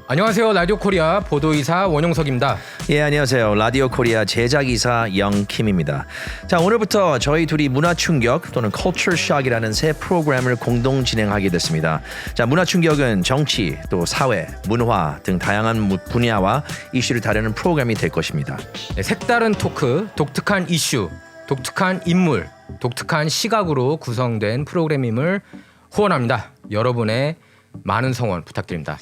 안녕하세요. 라디오 코리아 보도이사 원용석입니다. 예, 안녕하세요. 라디오 코리아 제작이사 영킴입니다. 자, 오늘부터 저희 둘이 문화충격 또는 Culture Shock이라는 새 프로그램을 공동 진행하게 됐습니다. 자, 문화충격은 정치, 또 사회, 문화 등 다양한 분야와 이슈를 다루는 프로그램이 될 것입니다. 네, 색다른 토크, 독특한 이슈, 독특한 인물, 독특한 시각으로 구성된 프로그램임을 후원합니다. 여러분의 많은 성원 부탁드립니다.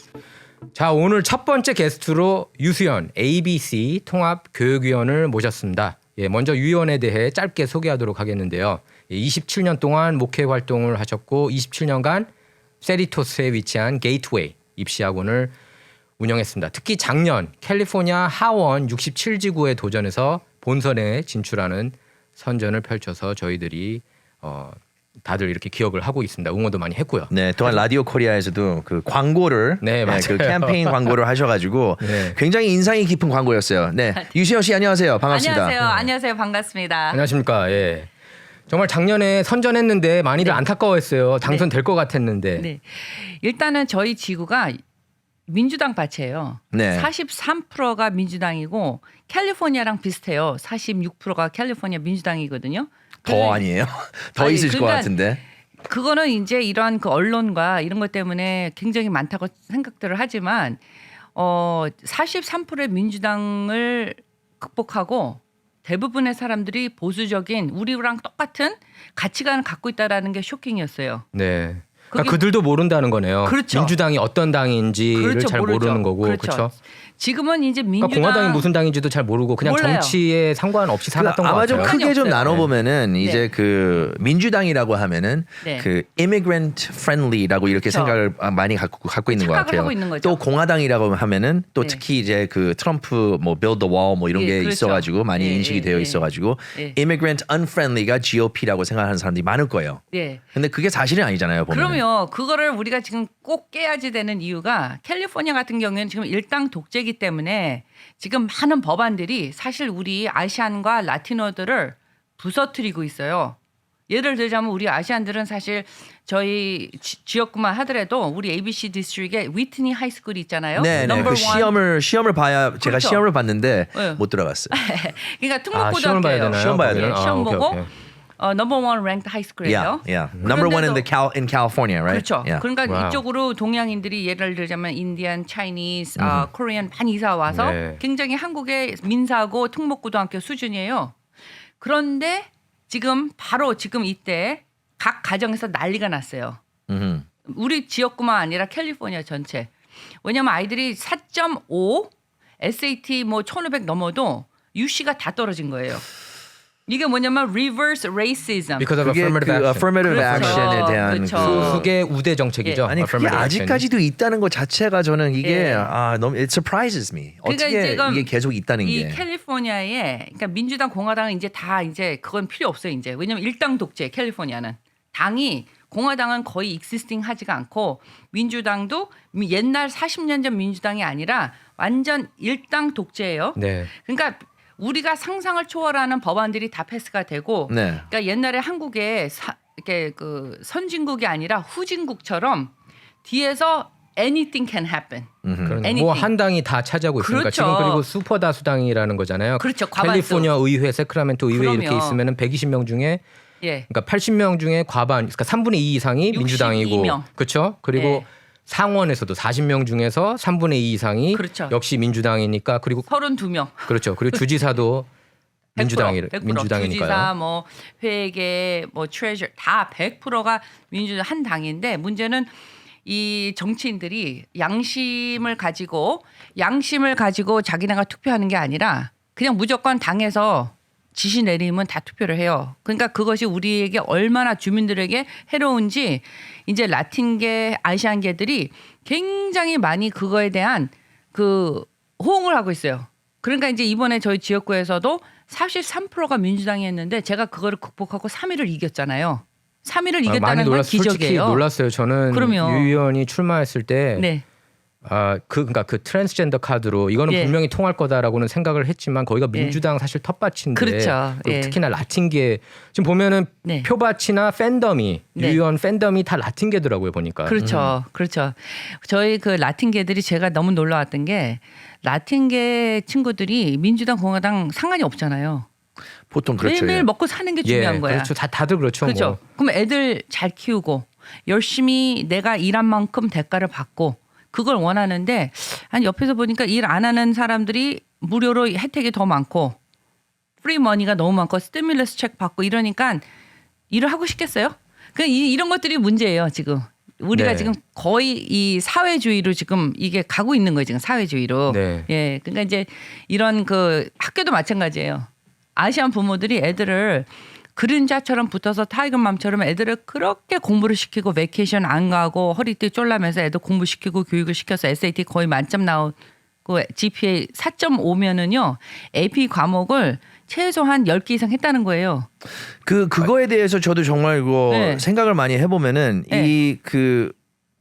자, 오늘 첫 번째 게스트로 유수연 ABC 통합교육위원을 모셨습니다. 예, 먼저 위원에 대해 짧게 소개하도록 하겠는데요. 27년 동안 목회 활동을 하셨고 27년간 세리토스에 위치한 게이트웨이 입시학원을 운영했습니다. 특히 작년 캘리포니아 하원 67지구에 도전해서 본선에 진출하는 선전을 펼쳐서 저희들이 다들 이렇게 기억을 하고 있습니다. 응원도 많이 했고요. 네, 또한 라디오 코리아에서도 그 광고를 네, 맞아요. 그 캠페인 광고를 하셔가지고 네. 굉장히 인상이 깊은 광고였어요. 네, 유시연 씨 안녕하세요. 반갑습니다. 안녕하세요. 반갑습니다. 안녕하십니까. 예. 정말 작년에 선전했는데 많이들 안타까워했어요. 당선될 것 같았는데. 네. 일단은 저희 지구가 민주당 밭이에요. 네. 43%가 민주당이고 캘리포니아랑 비슷해요. 46%가 캘리포니아 민주당이거든요. 더 아니에요? 더 아니, 있을 것 그러니까 같은데. 그거는 이제 이러한 그 언론과 이런 것 때문에 굉장히 많다고 생각들을 하지만 43%의 민주당을 극복하고 대부분의 사람들이 보수적인 우리랑 똑같은 가치관을 갖고 있다라는 게 쇼킹이었어요. 네. 그러니까 그들도 모른다는 거네요. 그렇죠. 민주당이 어떤 당인지를 그렇죠, 잘 모르죠. 모르는 거고. 그렇죠. 지금은 이제 민주당 그러니까 공화당이 무슨 당인지도 잘 모르고 그냥 몰라요. 정치에 상관없이 살았던 것 아마 같아요. 좀 크게 좀 없어요. 나눠보면은 네. 이제 그 민주당이라고 하면은 네. 그 immigrant friendly라고 이렇게 그렇죠. 생각을 많이 갖고 있는 것 착각을 같아요. 하고 있는 거죠. 또 공화당이라고 하면은 또 네. 특히 이제 그 트럼프 뭐 build the wall 뭐 이런 예, 게 그렇죠. 있어가지고 많이 예, 인식이 예, 되어 예. 있어가지고 예. immigrant unfriendly가 GOP라고 생각하는 사람들이 많을 거예요. 네. 근데 그게 사실은 아니잖아요. 보면. 그러면 그거를 우리가 지금 꼭 깨야지 되는 이유가 캘리포니아 같은 경우에는 지금 일당 독재이기 때문에 지금 많은 법안들이 사실 우리 아시안과 라티노들을 부서뜨리고 있어요. 예를 들자면 우리 아시안들은 사실 저희 지역구만 하더라도 우리 ABC 디스트릭에 위트니 하이스쿨이 있잖아요. 네, 네. 넘버 그 원. 시험을 봐야 제가 그렇죠. 시험을 봤는데 네. 못 들어갔어요. 그러니까 시험을 봐야 특목고등학교예요. 되나요? 시험 봐야 거기는? 돼요. 시험 오케이, 보고 오케이. 넘버 원 랭크드 하이스쿨이에요. Yeah. Number one in in California, right? 그렇죠. Yeah. 그러니까 와우. 이쪽으로 동양인들이 예를 들자면 인디안, 차이니스, 코리안 많이 이사 와서 네. 굉장히 한국의 민사고 특목고등학교 수준이에요. 그런데 지금 이때 각 가정에서 난리가 났어요. 음흠. 우리 지역구만 아니라 캘리포니아 전체. 왜냐면 아이들이 4.5 SAT 뭐 1500 넘어도 UC가 다 떨어진 거예요. 이게 뭐냐면 reverse racism. Because of 그게 그 affirmative action. affirmative 그렇죠. action에 대한 그렇죠. 그 후계 우대 정책이죠. 예. 아니 그게 affirmative action이. 아직까지도 있다는 것 자체가 저는 이게 예. 너무 it surprises me. 그러니까 어떻게 지금 이게 계속 있다는 이 게. 캘리포니아에 그러니까 민주당 공화당은 이제 그건 필요 없어요 이제. 왜냐면 일당 독재 캘리포니아는 당이 공화당은 거의 existing 하지가 않고 민주당도 옛날 40년 전 민주당이 아니라 완전 일당 독재예요. 네. 그러니까 우리가 상상을 초월하는 법안들이 다 패스가 되고 네. 그러니까 옛날에 한국에 이렇게 그 선진국이 아니라 후진국처럼 뒤에서 anything can happen. anything. 뭐한 당이 다 차지하고 있으니까 그렇죠. 지금 그리고 슈퍼 다수당이라는 거잖아요. 그렇죠. 과반수. 캘리포니아 의회, 세크라멘토 의회 이렇게 그럼요. 있으면은 120명 중에 예. 그러니까 80명 중에 과반, 그러니까 3분의 2 이상이 62 민주당이고, 명. 그렇죠? 그리고 예. 상원에서도 40명 중에서 3분의 2 이상이 그렇죠. 역시 민주당이니까 그리고 32명. 그렇죠. 그리고 주지사도 100%. 민주당이니까요. 주지사 뭐 회계 뭐 트레저 다 100%가 민주당 한 당인데 문제는 이 정치인들이 양심을 가지고 자기네가 투표하는 게 아니라 그냥 무조건 당에서 지시 내리면 다 투표를 해요. 그러니까 그것이 우리에게 얼마나 주민들에게 해로운지 이제 라틴계, 아시안계들이 굉장히 많이 그거에 대한 그 호응을 하고 있어요. 그러니까 이제 이번에 저희 지역구에서도 43%가 민주당이 했는데 제가 그거를 극복하고 3위를 이겼잖아요. 3위를 많이 이겼다는 건 솔직히 기적이에요. 놀랐어요. 저는 그럼요. 유 의원이 출마했을 때 네. 그러니까 그 트랜스젠더 카드로 이거는 예. 분명히 통할 거다라고는 생각을 했지만 거기가 민주당 사실 텃밭인데 그렇죠. 그리고 예. 특히나 라틴계 지금 보면은 네. 표밭이나 팬덤이 네. 유의원 팬덤이 다 라틴계더라고요 보니까. 그렇죠. 그렇죠. 저희 그 라틴계들이 제가 너무 놀라웠던 게 라틴계 친구들이 민주당 공화당 상관이 없잖아요. 보통 그렇죠. 매일매일 예. 먹고 사는 게 중요한 거야. 그렇죠. 다들 그렇죠. 그렇죠. 뭐. 그럼 애들 잘 키우고 열심히 내가 일한 만큼 대가를 받고 그걸 원하는데 아니 옆에서 보니까 일 안 하는 사람들이 무료로 혜택이 더 많고 프리 머니가 너무 많고 스티뮬러스 책 받고 이러니까 일을 하고 싶겠어요? 이런 것들이 문제예요 지금. 우리가 네. 지금 거의 이 사회주의로 지금 이게 가고 있는 거예요 지금 사회주의로. 네. 예, 그러니까 이제 이런 그 학교도 마찬가지예요. 아시안 부모들이 애들을 그림자처럼 붙어서 타이거맘처럼 애들을 그렇게 공부를 시키고 베이케이션 안 가고 허리띠 쫄라면서 애들 공부시키고 교육을 시켜서 SAT 거의 만점 나오고 GPA 4.5면은요 AP 과목을 최소한 10개 이상 했다는 거예요. 그거에 대해서 저도 정말 네. 생각을 많이 해보면은 네.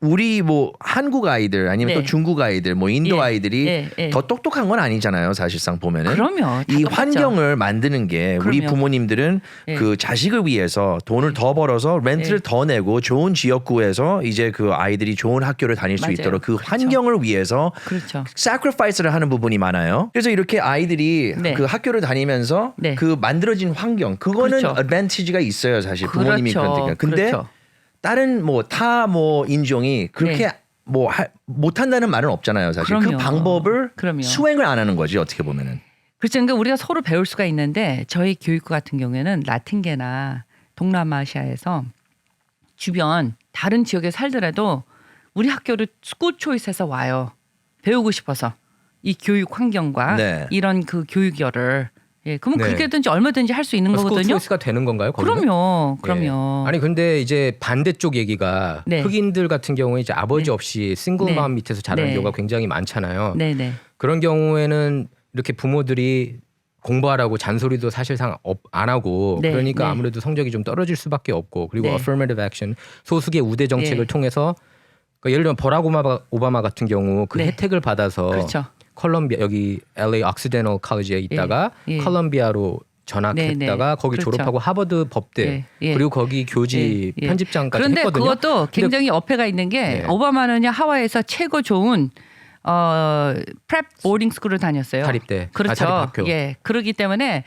우리 뭐 한국 아이들 아니면 네. 또 중국 아이들 뭐 인도 예. 아이들이 예. 더 똑똑한 건 아니잖아요 사실상 보면은. 그럼요. 다 이 똑같죠. 환경을 만드는 게 우리 그럼요. 부모님들은 예. 그 자식을 위해서 돈을 더 벌어서 렌트를 예. 더 내고 좋은 지역구에서 이제 그 아이들이 좋은 학교를 다닐 수 맞아요. 있도록 그 그렇죠. 환경을 위해서 그렇죠. sacrifice를 하는 부분이 많아요. 그래서 이렇게 아이들이 네. 그 학교를 다니면서 네. 그 만들어진 환경 그거는 그렇죠. advantage가 있어요 사실 부모님이 그렇죠. 그런 근데 그렇죠. 다른 타 인종이 그렇게 네. 못한다는 말은 없잖아요 사실. 그 그럼요. 방법을 그럼요. 수행을 안 하는 거지 어떻게 보면은. 그렇죠. 그러니까 우리가 서로 배울 수가 있는데 저희 교육부 같은 경우에는 라틴계나 동남아시아에서 주변 다른 지역에 살더라도 우리 학교를 스쿨 초이스해서 와요. 배우고 싶어서 이 교육 환경과 네. 이런 그 교육열을 그러면 네. 그게든지 얼마든지 할 수 있는 스쿨 거거든요. 초이스가 되는 건가요? 거기는? 그럼요. 예. 아니 근데 이제 반대쪽 얘기가 네. 흑인들 같은 경우에 이제 아버지 네. 없이 싱글맘 네. 밑에서 자라는 네. 경우가 굉장히 많잖아요. 네네. 그런 경우에는 이렇게 부모들이 공부하라고 잔소리도 사실상 안 하고 네, 그러니까 네. 아무래도 성적이 좀 떨어질 수밖에 없고 그리고 네. affirmative action 소수의 우대 정책을 네. 통해서 그러니까 예를 들면 버락 오바마 같은 경우 그 네. 혜택을 받아서 그렇죠. 컬럼비아 여기 LA 옥시데널 칼리지에 있다가 예. 컬럼비아로 전학했다가 네, 네. 거기 그렇죠. 졸업하고 하버드 법대 예, 예. 그리고 거기 교지 예, 예. 편집장까지 그런데 했거든요. 그것도 굉장히 어폐가 있는 게 네. 오바마는요 하와이에서 최고 좋은 프랩 보딩 스쿨을 다녔어요. 사립대. 그렇죠. 사립학교. 예. 그러기 때문에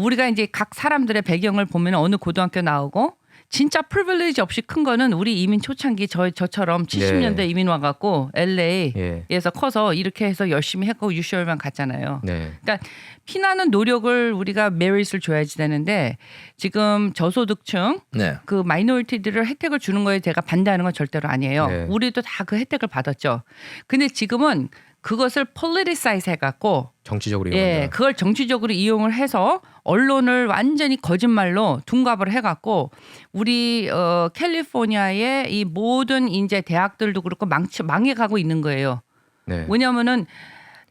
우리가 이제 각 사람들의 배경을 보면 어느 고등학교 나오고 진짜 프리빌리지 없이 큰 거는 우리 이민 초창기 저처럼 70년대 이민 와갖고 LA에서 커서 이렇게 해서 열심히 했고 UCL만 갔잖아요. 네. 그러니까 피나는 노력을 우리가 메릿을 줘야지 되는데 지금 저소득층 네. 그 마이너리티들을 혜택을 주는 거에 제가 반대하는 건 절대로 아니에요. 네. 우리도 다 그 혜택을 받았죠. 근데 지금은 그것을 politicize 해갖고 정치적으로 예, 이용한다. 그걸 정치적으로 이용을 해서 언론을 완전히 거짓말로 둔갑을 해갖고 우리 캘리포니아의 이 모든 이제 대학들도 그렇고 망해가고 있는 거예요. 네. 왜냐하면은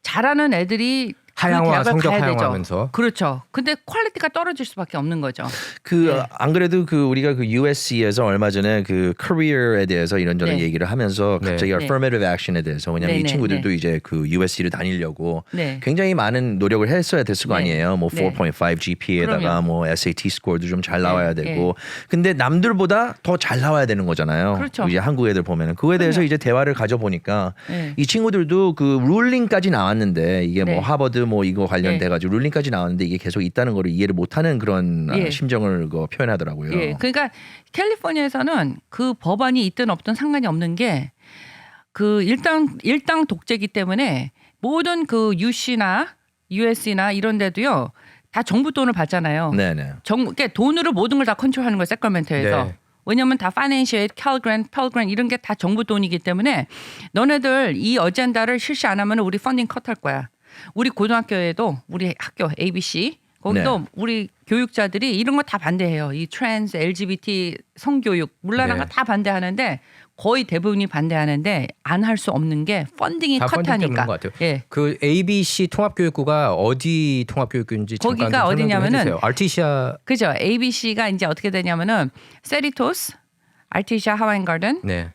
잘하는 애들이 하향화, 그 대학을 성적 가야 되죠. 하향화하면서. 그렇죠. 근데 퀄리티가 떨어질 수밖에 없는 거죠. 그 안 그래도 그 우리가 그 USC에서 얼마 전에 그 커리어에 대해서 이런저런 네. 얘기를 하면서 네. 갑자기 네. affirmative action에 대해서 왜냐면 네, 이 네, 친구들도 네. 이제 그 USC를 다니려고 네. 굉장히 많은 노력을 했어야 됐을 거 네. 아니에요. 뭐 네. 4.5 GPA에다가 그럼요. 뭐 SAT 스코어도 좀 잘 나와야 네. 되고. 근데 남들보다 더 잘 나와야 되는 거잖아요. 그렇죠. 이제 한국 애들 보면은 그거에 대해서 그럼요. 이제 대화를 가져 보니까 네. 이 친구들도 그 룰링까지 나왔는데 이게 네. 뭐 하버드 뭐 이거 관련돼 네. 가지고 룰링까지 나왔는데 이게 계속 있다는 거를 이해를 못하는 그런 예. 심정을 표현하더라고요. 예, 그러니까 캘리포니아에서는 그 법안이 있든 없든 상관이 없는 게 그 일당 독재기 때문에 모든 그 UC나 USC나 이런 데도요 다 정부 돈을 받잖아요. 네네. 그러니까 돈으로 모든 걸 다 컨트롤하는 거예요. 세크라멘토에서. 네. 왜냐하면 다 파이낸셜, 캘그랜트, 펠그랜트 이런 게 다 정부 돈이기 때문에 너네들 이 어젠다를 실시 안 하면 우리 펀딩 컷할 거야. 우리 고등학교에도 우리 학교 ABC 거기도 네. 우리 교육자들이 이런 거 다 반대해요. 이 트랜스, LGBT 성교육 물러난 네. 거 다 반대하는데 거의 대부분이 반대하는데 안 할 수 없는 게 펀딩이 다 펀딩 때문인 컷하니까. 것 같아요. 예. 그 ABC 통합교육부가 어디 통합교육부인지 잠깐 거기가 좀 설명 좀 어디냐면은 해주세요. 아르티시아 그죠. ABC가 이제 어떻게 되냐면은 세리토스 아티샤 하와이안 가든, 네.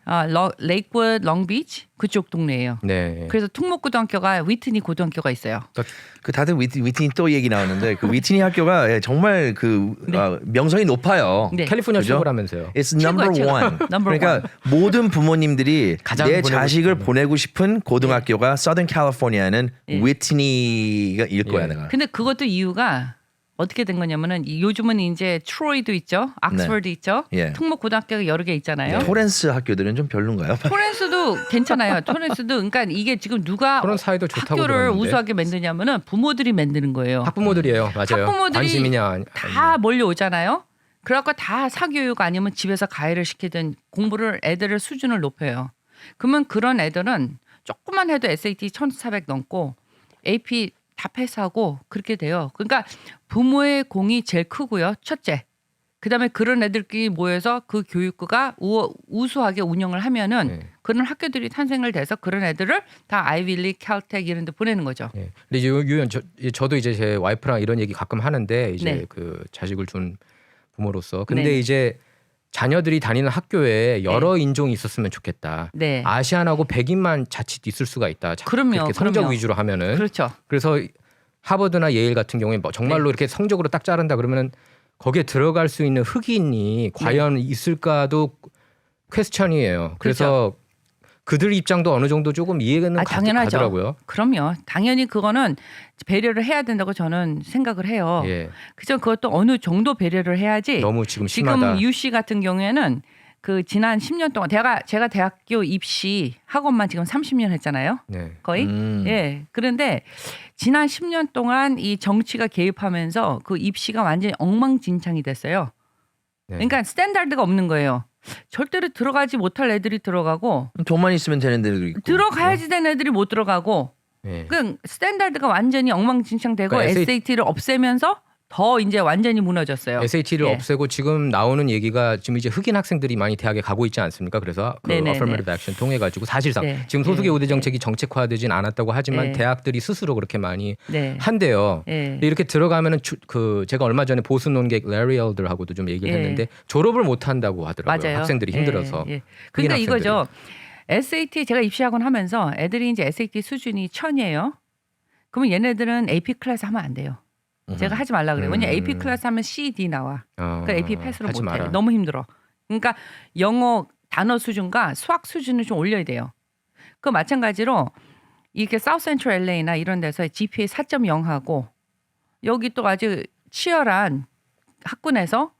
레이크우드 롱비치 그쪽 동네예요. 네. 그래서 특목고등학교가 위트니 고등학교가 있어요. 그 다들 위트니 또 얘기 나오는데 그 위트니 학교가 정말 그 명성이 높아요. 네. kal리포니아 그죠? 최고라면서요. It's number 최고예요, 최고. one. Number 그러니까 모든 부모님들이 가장 내 보내고 자식을 싶은. 보내고 싶은 고등학교가 Southern California는 예. 위트니가일 거야 예. 내가. 근데 그것도 이유가 어떻게 된 거냐면은 요즘은 이제 트로이도 있죠, 옥스퍼드 있죠, 예. 특목고등학교가 여러 개 있잖아요. 토렌스 학교들은 좀 별론가요? 토렌스도 괜찮아요. 토렌스도 그러니까 이게 지금 누가 그런 사이도 좋다고 학교를 들었는데. 우수하게 만드냐면은 부모들이 만드는 거예요. 학부모들이에요. 맞아요. 학부모들이 관심이냐 다 몰려오잖아요. 그래갖고 다 사교육 아니면 집에서 가해를 시키든 공부를 애들의 수준을 높여요. 그러면 그런 애들은 조금만 해도 SAT 1,400 넘고 AP 다 패스하고 그렇게 돼요. 그러니까 부모의 공이 제일 크고요. 첫째. 그다음에 그런 애들끼리 모여서 그 교육부가 우수하게 운영을 하면은 네. 그런 학교들이 탄생을 돼서 그런 애들을 다 아이비리, 캘텍 이런 데 보내는 거죠. 예. 근데 이제 유연 저도 이제 제 와이프랑 이런 얘기 가끔 하는데 이제 네. 그 자식을 둔 부모로서 근데 네. 이제 자녀들이 다니는 학교에 여러 인종이 있었으면 좋겠다. 네. 아시안하고 백인만 자칫 있을 수가 있다. 그럼요, 그렇게 성적 그럼요. 위주로 하면은 그렇죠. 그래서 하버드나 예일 같은 경우에 뭐 정말로 네. 이렇게 성적으로 딱 자른다 그러면은 거기에 들어갈 수 있는 흑인이 과연 있을까도 퀘스천이에요. 그래서 그들 입장도 어느 정도 조금 이해는 당연하죠. 가더라고요. 그럼요. 당연히 그거는 배려를 해야 된다고 저는 생각을 해요. 예. 그죠? 그것도 어느 정도 배려를 해야지. 너무 지금 심하다. 지금 유씨 같은 경우에는 그 지난 10년 동안 제가 대학교 입시 학원만 지금 30년 했잖아요. 네. 거의. 예. 그런데 지난 10년 동안 이 정치가 개입하면서 그 입시가 완전히 엉망진창이 됐어요. 네. 그러니까 스탠다드가 없는 거예요. 절대로 들어가지 못할 애들이 들어가고 돈만 있으면 되는 데도 있고. 들어가야지 되는 애들이 못 들어가고 네. 그 스탠다드가 완전히 엉망진창되고 그러니까 SAT를 없애면서 더 이제 완전히 무너졌어요. SAT를 예. 없애고 지금 나오는 얘기가 지금 이제 흑인 학생들이 많이 대학에 가고 있지 않습니까? 그래서 그 네네네. affirmative action 통해 가지고 사실상 네. 지금 소수계 네. 우대 정책이 정책화되진 않았다고 하지만 네. 대학들이 스스로 그렇게 많이 네. 한대요. 네. 근데 이렇게 들어가면은 그 제가 얼마 전에 보수 논객 레리 엘더하고도 좀 얘기를 예. 했는데 졸업을 못 한다고 하더라고요. 맞아요. 학생들이 힘들어서. 예. 흑인 그러니까 학생들이. 이거죠. SAT 제가 입시학원 하면서 애들이 이제 SAT 수준이 1000이에요. 그러면 얘네들은 AP 클래스 하면 안 돼요. 제가 하지 말라 그래요. 왜냐면 AP 클래스 하면 C, D 나와. 그러니까 AP 패스를 하지 못 해요. 마라. 너무 힘들어. 그러니까 영어 단어 수준과 수학 수준을 좀 올려야 돼요. 그 마찬가지로 이렇게 사우스 센트럴 LA나 이런 데서 GPA 4.0하고 여기 또 아주 치열한 학군에서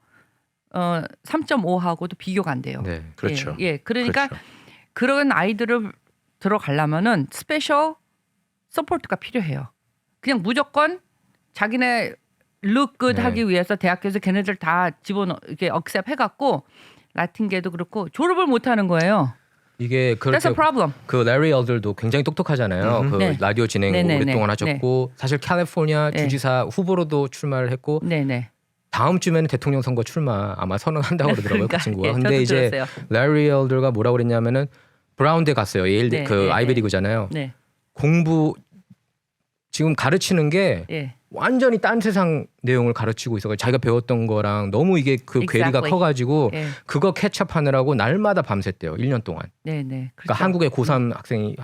3.5하고도 비교가 안 돼요. 네. 그렇죠. 예. 그러니까 그렇죠. 그런 아이들을 들어가려면은 스페셜 서포트가 필요해요. 그냥 무조건 자기네 look good 네. 하기 위해서 대학교에서 걔네들 다 이렇게 억셉 해갖고 라틴계도 그렇고 졸업을 못 하는 거예요. 이게 That's a 그렇게 problem. 그 레리 엘더도 굉장히 똑똑하잖아요. 그 네. 라디오 진행 네네네. 오랫동안 하셨고 사실 캘리포니아 네. 주지사 후보로도 출마를 했고 네네. 다음 주면은 대통령 선거 출마 아마 선언한다고 그러더라고요. 그러니까, 그 친구가. 예, 근데 저도 이제 들었어요. 레리 엘더가 뭐라고 그랬냐면은 브라운대 갔어요. 예일 네, 그 네, 아이비리그잖아요. 네. 공부 지금 가르치는 게 예. 완전히 딴 세상 내용을 가르치고 있어서 자기가 배웠던 거랑 너무 이게 그 괴리가 Exactly. 커가지고 예. 그거 캐치업하느라고 날마다 밤샜대요. 1년 동안. 네네. 그러니까 한국의 고3 학생이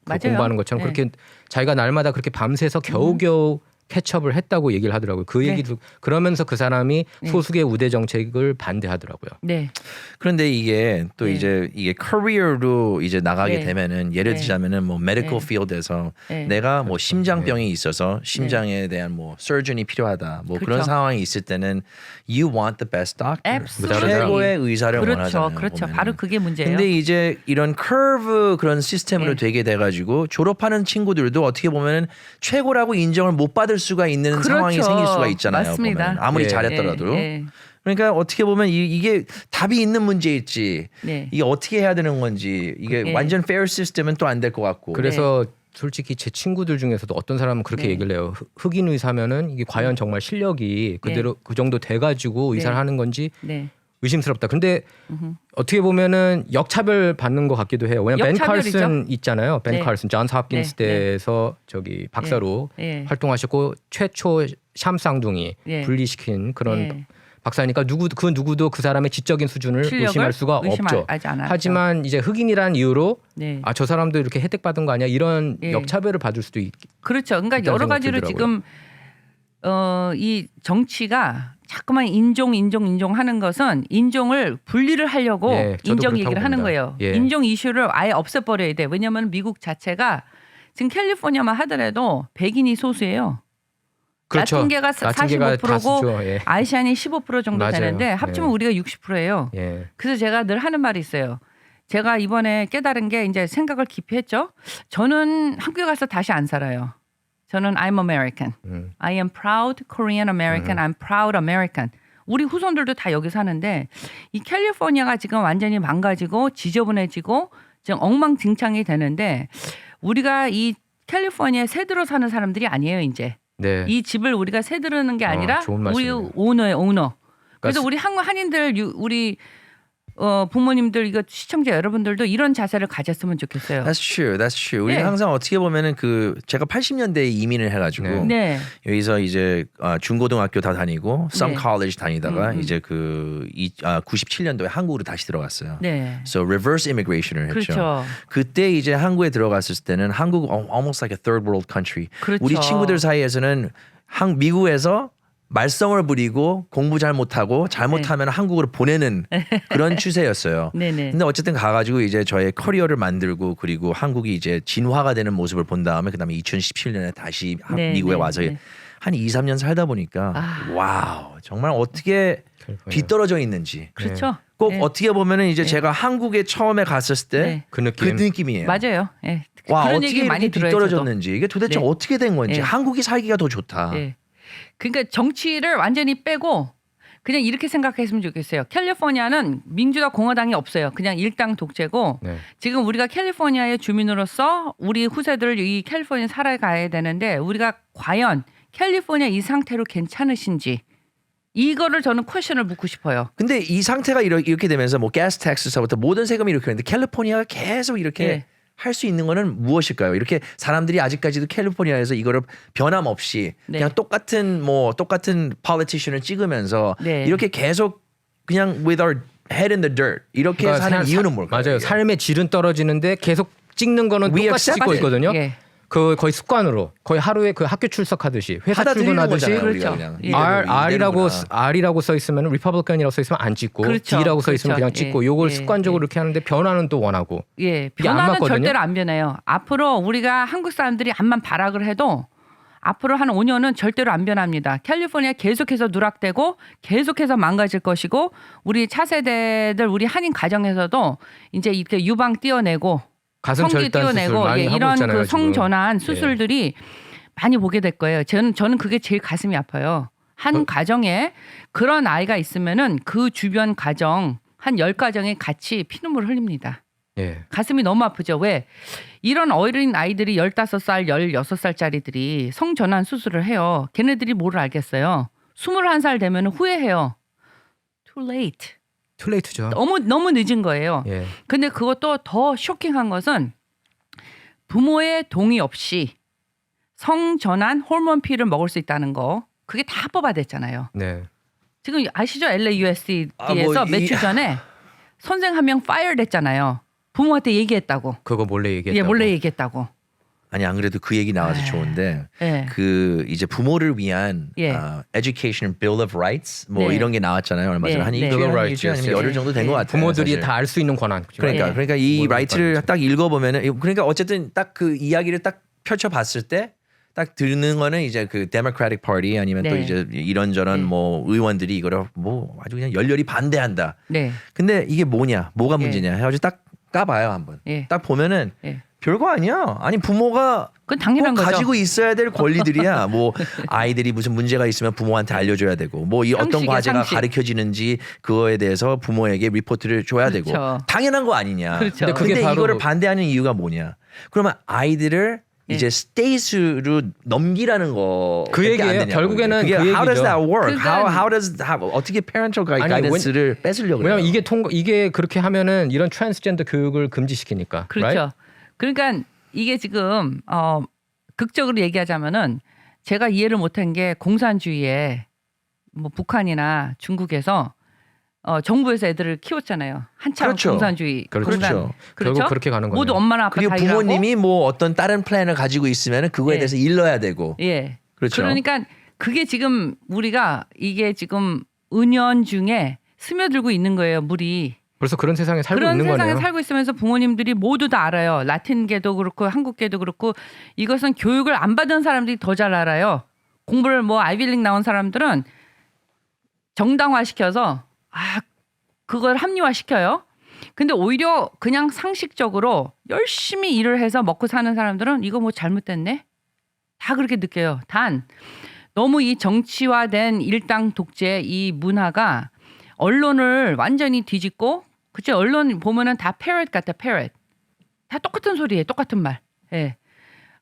맞아요. 공부하는 것처럼 네. 그렇게 자기가 날마다 그렇게 밤새서 겨우겨우 캐치업을 했다고 얘기를 하더라고요. 그 네. 얘기도 그러면서 그 사람이 네. 소수계 우대 정책을 반대하더라고요. 네. 그런데 이게 또 네. 이제 이게 커리어로 이제 나가게 네. 되면은 예를 네. 들자면은 뭐 메디컬 네. 필드에서 네. 내가 뭐 심장병이 있어서 심장에 대한 뭐 서전이 필요하다 뭐 그런 그렇죠. 상황이 있을 때는 you want the best doctor Absolutely. 최고의 의사를 그렇죠. 원하잖아요. 그렇죠. 보면은. 바로 그게 문제예요. 근데 이제 이런 커브 그런 시스템으로 네. 되게 돼가지고 졸업하는 친구들도 어떻게 보면은 최고라고 인정을 못 받을 수가 있는 그렇죠. 상황이 생길 수가 있잖아요. 맞습니다. 보면. 아무리 예. 잘했더라도. 예. 그러니까 어떻게 보면 이게 답이 있는 문제일지 네. 이게 어떻게 해야 되는 건지 이게 네. 완전 페어 시스템은 또 안 될 것 같고. 그래서 솔직히 제 친구들 중에서도 어떤 사람은 그렇게 네. 얘기를 해요. 흑인 의사면은 이게 과연 정말 실력이 그대로 그 정도 돼가지고 의사를 네. 하는 건지 네. 의심스럽다. 근데 어떻게 보면은 역차별 받는 것 같기도 해요. 왜냐면 벤 역차별이죠. 칼슨 있잖아요. 벤 네. 칼슨, 존스 홉킨스 네. 대에서 저기 박사로 네. 활동하셨고 최초 샴 쌍둥이 네. 분리시킨 그런 네. 박사니까 누구도 그 사람의 지적인 수준을 실력을 의심할 수가 없죠. 의심하지 않았죠. 하지만 이제 흑인이라는 이유로 네. 저 사람도 이렇게 혜택 받은 거 아니야? 이런 예. 역차별을 받을 수도 그렇죠. 그러니까 있다는 여러 생각 가지로 들더라고요. 지금 이 정치가 자꾸만 인종 하는 것은 인종을 분리를 하려고 예, 저도 인종 그렇다고 얘기를 하는 봅니다. 거예요. 예. 인종 이슈를 아예 없애버려야 돼. 왜냐하면 미국 자체가 지금 캘리포니아만 하더라도 백인이 소수예요. 그렇죠. 라틴계가 라틴계가 45%고 다수죠. 예. 아시안이 15% 정도 맞아요. 되는데 합치면 예. 우리가 60%예요. 예. 그래서 제가 늘 하는 말이 있어요. 제가 이번에 깨달은 게 이제 생각을 깊이 했죠. 저는 한국에 가서 다시 안 살아요. 저는 I'm American. I am proud Korean American. I'm proud American. 우리 후손들도 다 여기 사는데 이 캘리포니아가 지금 완전히 망가지고 지저분해지고 지금 엉망진창이 되는데 우리가 이 캘리포니아에 새 들어 사는 사람들이 아니에요 이제. 네. 이 집을 우리가 새 들으는 게 아니라 좋은 우리 말씀이네요. 오너의 오너. 그래서 그러니까 우리 한인들 우리 부모님들 이거 시청자 여러분들도 이런 자세를 가졌으면 좋겠어요. That's true. That's true. 우리 네. 항상 어떻게 보면은 제가 80년대에 이민을 해가지고 네. 여기서 이제 중고등학교 다 다니고 some 네. college 다니다가 이제 97년도에 한국으로 다시 들어갔어요. 네. So reverse immigration을 했죠. 그렇죠. 그때 이제 한국에 들어갔을 때는 한국 almost like a third world country. 그렇죠. 우리 친구들 사이에서는 미국에서 말썽을 부리고 공부 잘 못하고 잘못하면 한국으로 보내는 그런 추세였어요. 네네. 근데 어쨌든 가가지고 이제 저의 커리어를 만들고 그리고 한국이 이제 진화가 되는 모습을 본 다음에 그다음에 2017년에 다시 네, 미국에 네, 와서 네. 한 2, 3년 살다 보니까 와우 정말 어떻게 뒤떨어져 있는지 그렇죠. 꼭 네. 어떻게 보면은 이제 제가 한국에 처음에 갔을 때 네. 그 느낌. 그 느낌이에요. 맞아요. 예. 와 그런 어떻게 얘기 이렇게 많이 들어요. 뒤떨어졌는지 이게 도대체 네. 어떻게 된 건지 네. 한국이 살기가 더 좋다. 예. 그러니까 정치를 완전히 빼고 그냥 이렇게 생각했으면 좋겠어요. 캘리포니아는 민주당 공화당이 없어요. 그냥 일당 독재고 네. 지금 우리가 캘리포니아의 주민으로서 우리 후세들 이 캘리포니아 살아가야 되는데 우리가 과연 캘리포니아 이 상태로 괜찮으신지 이거를 저는 퀘션을 묻고 싶어요. 근데 이 상태가 이렇게 되면서 뭐 가스 텍스서부터 모든 세금이 이렇게 되는데 캘리포니아가 계속 이렇게 네. 할 수 있는 거는 무엇일까요? 이렇게 사람들이 아직까지도 캘리포니아에서 이거를 변함없이 네. 그냥 똑같은 politician을 찍으면서 네. 이렇게 계속 그냥 with our head in the dirt 이렇게 그러니까 사는 사- 이유는 뭘까요? 맞아요. 이게? 삶의 질은 떨어지는데 계속 찍는 거는 We 똑같이 accept 찍고 it. 있거든요. 예. 그 거의 습관으로 거의 하루에 그 학교 출석하듯이 회사 받아들이는 출근하듯이 거잖아요, 우리가 그렇죠. 그냥. 예. R이라고 이대로구나. R이라고 써 있으면 리퍼블리칸이라고 써 있으면 안 찍고 그렇죠. D라고 써 있으면 그렇죠. 그냥 찍고 예. 요걸 예. 습관적으로 예. 이렇게 하는데 변화는 또 원하고 예, 이게 안 변화는 맞거든요. 절대로 안 변해요. 앞으로 우리가 한국 사람들이 암만 발악을 해도 앞으로 한 5년은 절대로 안 변합니다. 캘리포니아 계속해서 누락되고 계속해서 망가질 것이고 우리 차세대들 우리 한인 가정에서도 이제 이렇게 유방 띄어내고 가슴 성기 절단 수술 띄어내고 많이 하고 이런 있잖아요, 그 지금. 성전환 수술들이 많이 보게 될 거예요. 저는 그게 제일 가슴이 아파요. 한 가정에 그런 아이가 있으면은 그 주변 가정 한 10가정이 같이 피눈물을 흘립니다. 예. 가슴이 너무 아프죠. 왜? 이런 어린 아이들이 15살, 16살짜리들이 성전환 수술을 해요. 걔네들이 뭘 알겠어요. 21살 되면 후회해요. Too late. 툴레이트죠. 너무 늦은 거예요. 예. 근데 그것도 더 쇼킹한 것은 부모의 동의 없이 성전환 호르몬 피를 먹을 수 있다는 거. 그게 다 뽑아냈잖아요. 네. 지금 아시죠? LAUSD에서 뭐 며칠 전에 선생 한 명 파이어 됐잖아요. 부모한테 얘기했다고. 그거 몰래 얘기했다고. 예, 몰래 얘기했다고. 아니 안 그래도 그 얘기 나와서 좋은데 예. 그 이제 부모를 위한 예. Education Bill of Rights 뭐 네. 이런 게 나왔잖아요 얼마 전에 네, 한 네. 일주일 Bill of 한 Rights, 일주일 아니면 yes, 열흘 yes. 정도 된 것 같아요. 부모들이 사실. 다 알 수 있는 권한. 그러니까 예. 그러니까 이 모든 라이트를 권리죠. 딱 읽어보면은 그러니까 어쨌든 딱 그 이야기를 딱 펼쳐봤을 때 딱 듣는 거는 이제 그 Democratic Party 아니면 또 네. 이제 이런저런 네. 뭐 의원들이 이거를 뭐 아주 그냥 열렬히 반대한다. 네. 근데 이게 뭐냐, 뭐가 예. 문제냐 해가지고 딱 까봐요 한번. 예. 딱 보면은 예. 별거 아니야. 아니 부모가 그건 당연한 꼭 거죠. 가지고 있어야 될 권리들이야. 뭐 아이들이 무슨 문제가 있으면 부모한테 알려줘야 되고, 뭐 이 어떤 상식이야, 과제가 상식. 가르쳐지는지 그거에 대해서 부모에게 리포트를 줘야 되고, 그렇죠. 당연한 거 아니냐. 그렇죠. 근데 그게 근데 바로 이거를 반대하는 이유가 뭐냐? 그러면 아이들을 예. 이제 스테이트로 넘기라는 거. 그 얘기예요. 결국에는 그게 그 how does 얘기죠. that work? 그러니까- 어떻게 parental 아니, guidance를 뺏으려고 그래요? 왜냐면 이게 그렇게 하면은 이런 트랜스젠더 교육을 금지시키니까. 그렇죠. right? 그러니까 이게 지금 극적으로 얘기하자면은 제가 이해를 못한 게 공산주의에 뭐 북한이나 중국에서 정부에서 애들을 키웠잖아요. 한참 그렇죠. 공산주의. 그렇죠. 결국 그렇게 가는 모두 거네요. 엄마나 아빠 그리고 다 일하고. 부모님이 뭐 어떤 다른 플랜을 가지고 있으면 그거에 예. 대해서 일러야 되고. 예. 그렇죠. 그러니까 그게 지금 우리가 이게 지금 은연중에 스며들고 있는 거예요. 물이. 벌써 그런 세상에 살고 그런 있는 세상에 거네요. 살고 있으면서 부모님들이 모두 다 알아요. 라틴계도 그렇고 한국계도 그렇고 이것은 교육을 안 받은 사람들이 더 잘 알아요. 공부를 뭐 아이비리그 나온 사람들은 정당화시켜서 그걸 합리화시켜요. 근데 오히려 그냥 상식적으로 열심히 일을 해서 먹고 사는 사람들은 이거 뭐 잘못됐네? 다 그렇게 느껴요. 단 너무 이 정치화된 일당 독재 이 문화가 언론을 완전히 뒤집고 그치 언론 보면은 다 패럿 같아 패럿 다 똑같은 소리예요 똑같은 말 예.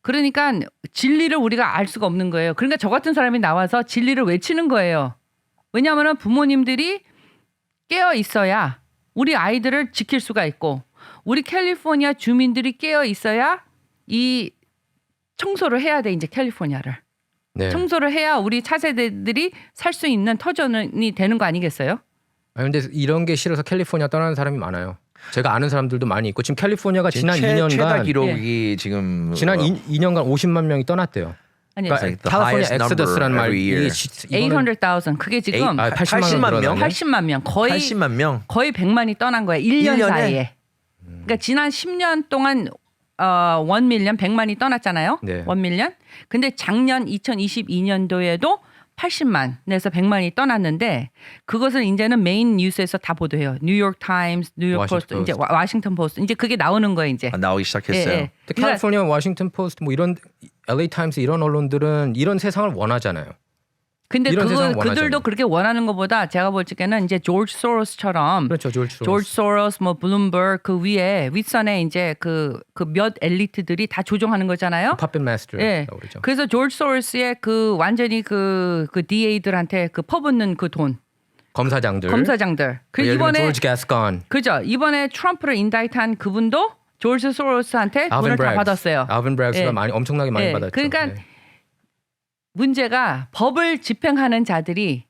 그러니까 진리를 우리가 알 수가 없는 거예요. 그러니까 저 같은 사람이 나와서 진리를 외치는 거예요. 왜냐하면 부모님들이 깨어 있어야 우리 아이들을 지킬 수가 있고 우리 캘리포니아 주민들이 깨어 있어야 이 청소를 해야 돼 이제 캘리포니아를 네. 청소를 해야 우리 차세대들이 살 수 있는 터전이 되는 거 아니겠어요? 근데 이런 게 싫어서 캘리포니아 떠나는 사람이 많아요. 제가 아는 사람들도 많이 있고 지금 캘리포니아가 지난 2년간 최다 기록이 지금 지난 2년간 50만 명이 떠났대요. 아니 그러니까 like the 캘리포니아 highest number 엑스더스라는 말 every year. 800,000 그게 지금 80만 명. 80만 명 거의 80만 명. 거의 100만이 떠난 거예요. 1년 1년에? 사이에. 그러니까 지난 10년 동안 1밀리언 100만이 떠났잖아요. 네. 1밀리언. 근데 작년 2022년도에도 80만에서 100만이 떠났는데 그것을 이제는 메인 뉴스에서 다 보도해요. 뉴욕 타임스, 뉴욕 포스트, 워싱턴 이제 워싱턴 포스트 이제 그게 나오는 거예요, 이제. 나오기 시작했어요. 예, 예. 근데 캘리포니아 워싱턴 포스트 뭐 이런 LA 타임스 이런 언론들은 이런 세상을 원하잖아요. 근데 이런 세상을 그들도 원하잖아요. 그렇게 원하는 것보다 제가 볼 적에는 이제 조지 소로스처럼 그렇죠. 조지 소로스 뭐 블룸버그 그 위에 윗선에 이제 그 몇 엘리트들이 다 조종하는 거잖아요. 퍼펫 마스터. 예. 그렇죠. 그래서 조지 소로스의 그 완전히 그 DA들한테 그 퍼붓는 그 돈 검사장들. 검사장들. 그 예를 들면 이번에 조지 가스건, 그죠? 이번에 트럼프를 인다이트한 그분도 조지 소로스한테 돈을 알빈 다 브렉스. 받았어요. 알빈 브렉스가 예. 많이 엄청나게 많이 예. 받았죠. 그러니까 네. 문제가 법을 집행하는 자들이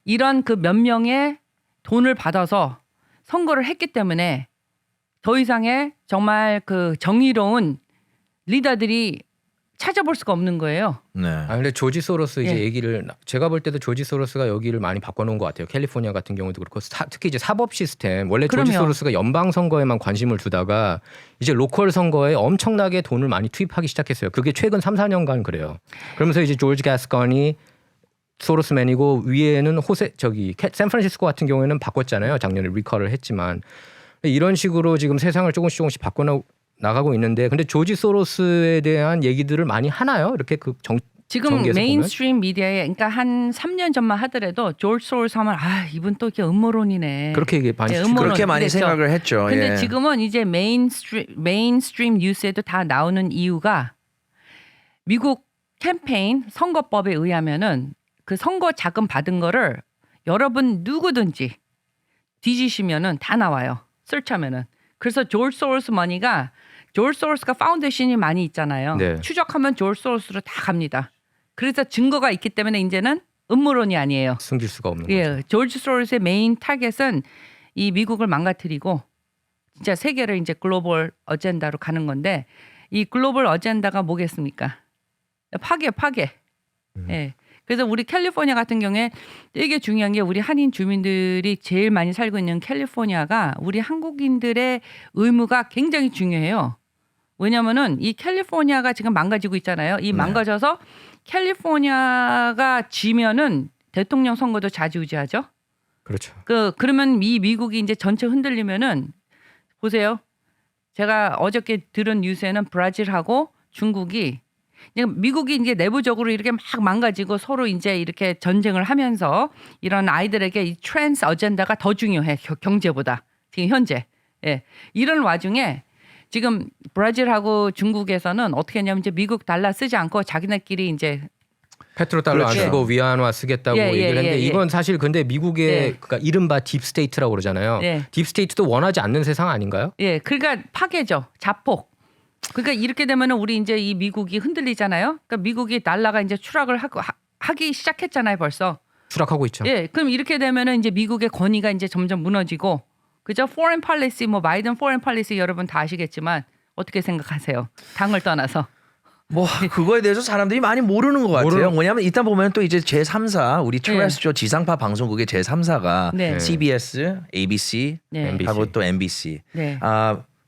이런 그 몇 명의 돈을 받아서 선거를 했기 때문에 더 이상의 정말 그 정의로운 리더들이 찾아볼 수가 없는 거예요. 네. 근데 조지 소로스 이제 예. 얘기를 제가 볼 때도 조지 소로스가 여기를 많이 바꿔놓은 것 같아요. 캘리포니아 같은 경우도 그렇고 특히 이제 사법 시스템 원래 조지 그럼요. 소로스가 연방 선거에만 관심을 두다가 이제 로컬 선거에 엄청나게 돈을 많이 투입하기 시작했어요. 그게 최근 3, 4년간 그래요. 그러면서 이제 조지 가스건이 소로스맨이고 위에는 샌프란시스코 같은 경우에는 바꿨잖아요. 작년에 리컬을 했지만 이런 식으로 지금 세상을 조금씩 나가고 있는데 근데 조지 소로스에 대한 얘기들을 많이 하나요? 이렇게 지금 전개해서 메인스트림 미디어에 그러니까 한 3년 전만 하더라도 조지 소로스 하면 이분 또 이렇게 음모론이네. 그렇게 많이 예, 추측을 음모론. 그렇게 많이 그랬죠. 생각을 했죠. 근데 예. 지금은 이제 메인스트림 뉴스에도 다 나오는 이유가 미국 캠페인 선거법에 의하면은 그 선거 자금 받은 거를 여러분 누구든지 뒤지시면은 다 나와요. 설치하면은. 그래서 조지 소로스 머니가 조지 소로스가 파운데이션이 많이 있잖아요. 네. 추적하면 조지 소로스로 다 갑니다. 그래서 증거가 있기 때문에 이제는 음모론이 아니에요. 숨길 수가 없는 거죠. 예, 조지 소로스의 메인 타겟은 이 미국을 망가뜨리고 진짜 세계를 이제 글로벌 어젠다로 가는 건데 이 글로벌 어젠다가 뭐겠습니까? 파괴. 예. 그래서 우리 캘리포니아 같은 경우에 되게 중요한 게 우리 한인 주민들이 제일 많이 살고 있는 캘리포니아가 우리 한국인들의 의무가 굉장히 중요해요. 왜냐면은 이 캘리포니아가 지금 망가지고 있잖아요. 이 망가져서 캘리포니아가 지면은 대통령 선거도 좌지우지하죠. 그렇죠. 그러면 이 미국이 이제 전체 흔들리면은 보세요. 제가 어저께 들은 뉴스에는 브라질하고 중국이 미국이 이제 내부적으로 이렇게 막 망가지고 서로 이제 이렇게 전쟁을 하면서 이런 아이들에게 이 트랜스 어젠다가 더 중요해 경제보다 지금 현재. 예. 이런 와중에 지금 브라질하고 중국에서는 어떻게 했냐면 이제 미국 달러 쓰지 않고 자기네끼리 이제 페트로달러 그렇죠. 안 쓰고 위안화 쓰겠다고 얘기를 했는데 이건 사실 근데 미국의 그러니까 이른바 딥스테이트라고 그러잖아요. 딥스테이트도 원하지 않는 세상 아닌가요? 예, 그러니까 파괴죠. 자폭. 그러니까 이렇게 되면은 우리 이제 이 미국이 흔들리잖아요. 그러니까 미국이 달러가 이제 추락을 하기 시작했잖아요, 벌써. 추락하고 있죠. 예, 그럼 이렇게 되면은 이제 미국의 권위가 이제 점점 무너지고, 그죠? Foreign policy, 뭐 바이든 foreign policy 여러분 다 아시겠지만 어떻게 생각하세요? 당을 떠나서. 뭐 그거에 대해서 사람들이 많이 모르는 것 같아요. 뭐냐면 일단 보면 또 이제 제3사 우리 트레스트리얼 지상파 방송국의 제3사가 네. CBS, ABC 네. MBC. 하고 또 MBC. 네.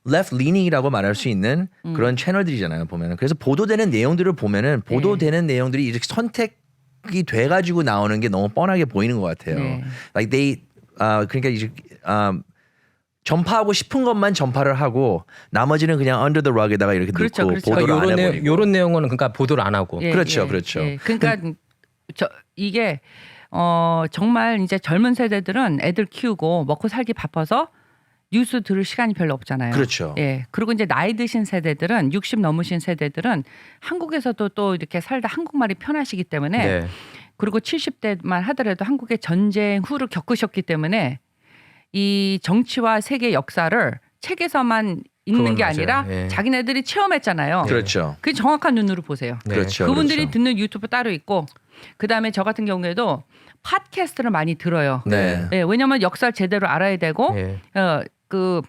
left leaning이라고 말할 수 있는 그런 채널들이잖아요. 보면은 그래서 보도되는 내용들을 보면은 보도되는 내용들이 이렇게 선택이 돼가지고 나오는 게 너무 뻔하게 보이는 것 같아요. 네. Like they 그러니까 이제 전파하고 싶은 것만 전파를 하고 나머지는 그냥 under the rug에다가 이렇게 그렇죠, 넣고 그렇죠. 보도를 안 해버리고. 요런 내용은 그러니까 보도를 안 하고. 예, 그렇죠, 예, 그렇죠. 예. 그러니까 이게 정말 이제 젊은 세대들은 애들 키우고 먹고 살기 바빠서 뉴스 들을 시간이 별로 없잖아요. 그렇죠. 예. 그리고 이제 나이 드신 세대들은 60 넘으신 세대들은 한국에서도 또 이렇게 살다 한국말이 편하시기 때문에 네. 그리고 70대만 하더라도 한국의 전쟁 후를 겪으셨기 때문에 이 정치와 세계 역사를 책에서만 읽는 그건 게 맞아요. 아니라 예. 자기네들이 체험했잖아요. 그렇죠. 그 정확한 눈으로 보세요. 네. 그렇죠. 그분들이 그렇죠. 듣는 유튜브 따로 있고, 그 다음에 저 같은 경우에도 팟캐스트를 많이 들어요. 네. 예, 왜냐하면 역사를 제대로 알아야 되고, 예. 그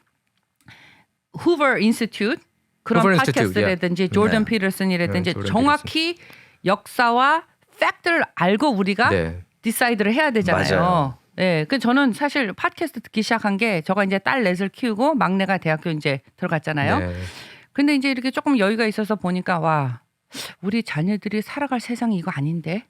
후버 인스튜트 그런 Hoover Institute, 팟캐스트라든지 조던 네. 피터슨이라든지 조던 정확히 역사와 팩트를 알고 우리가 네. 디사이드를 해야 되잖아요. 맞아요. 네, 그 저는 사실 팟캐스트 듣기 시작한 게 저가 이제 딸 넷을 키우고 막내가 대학교 이제 들어갔잖아요. 네. 근데 이제 이렇게 조금 여유가 있어서 보니까 와, 우리 자녀들이 살아갈 세상이 이거 아닌데.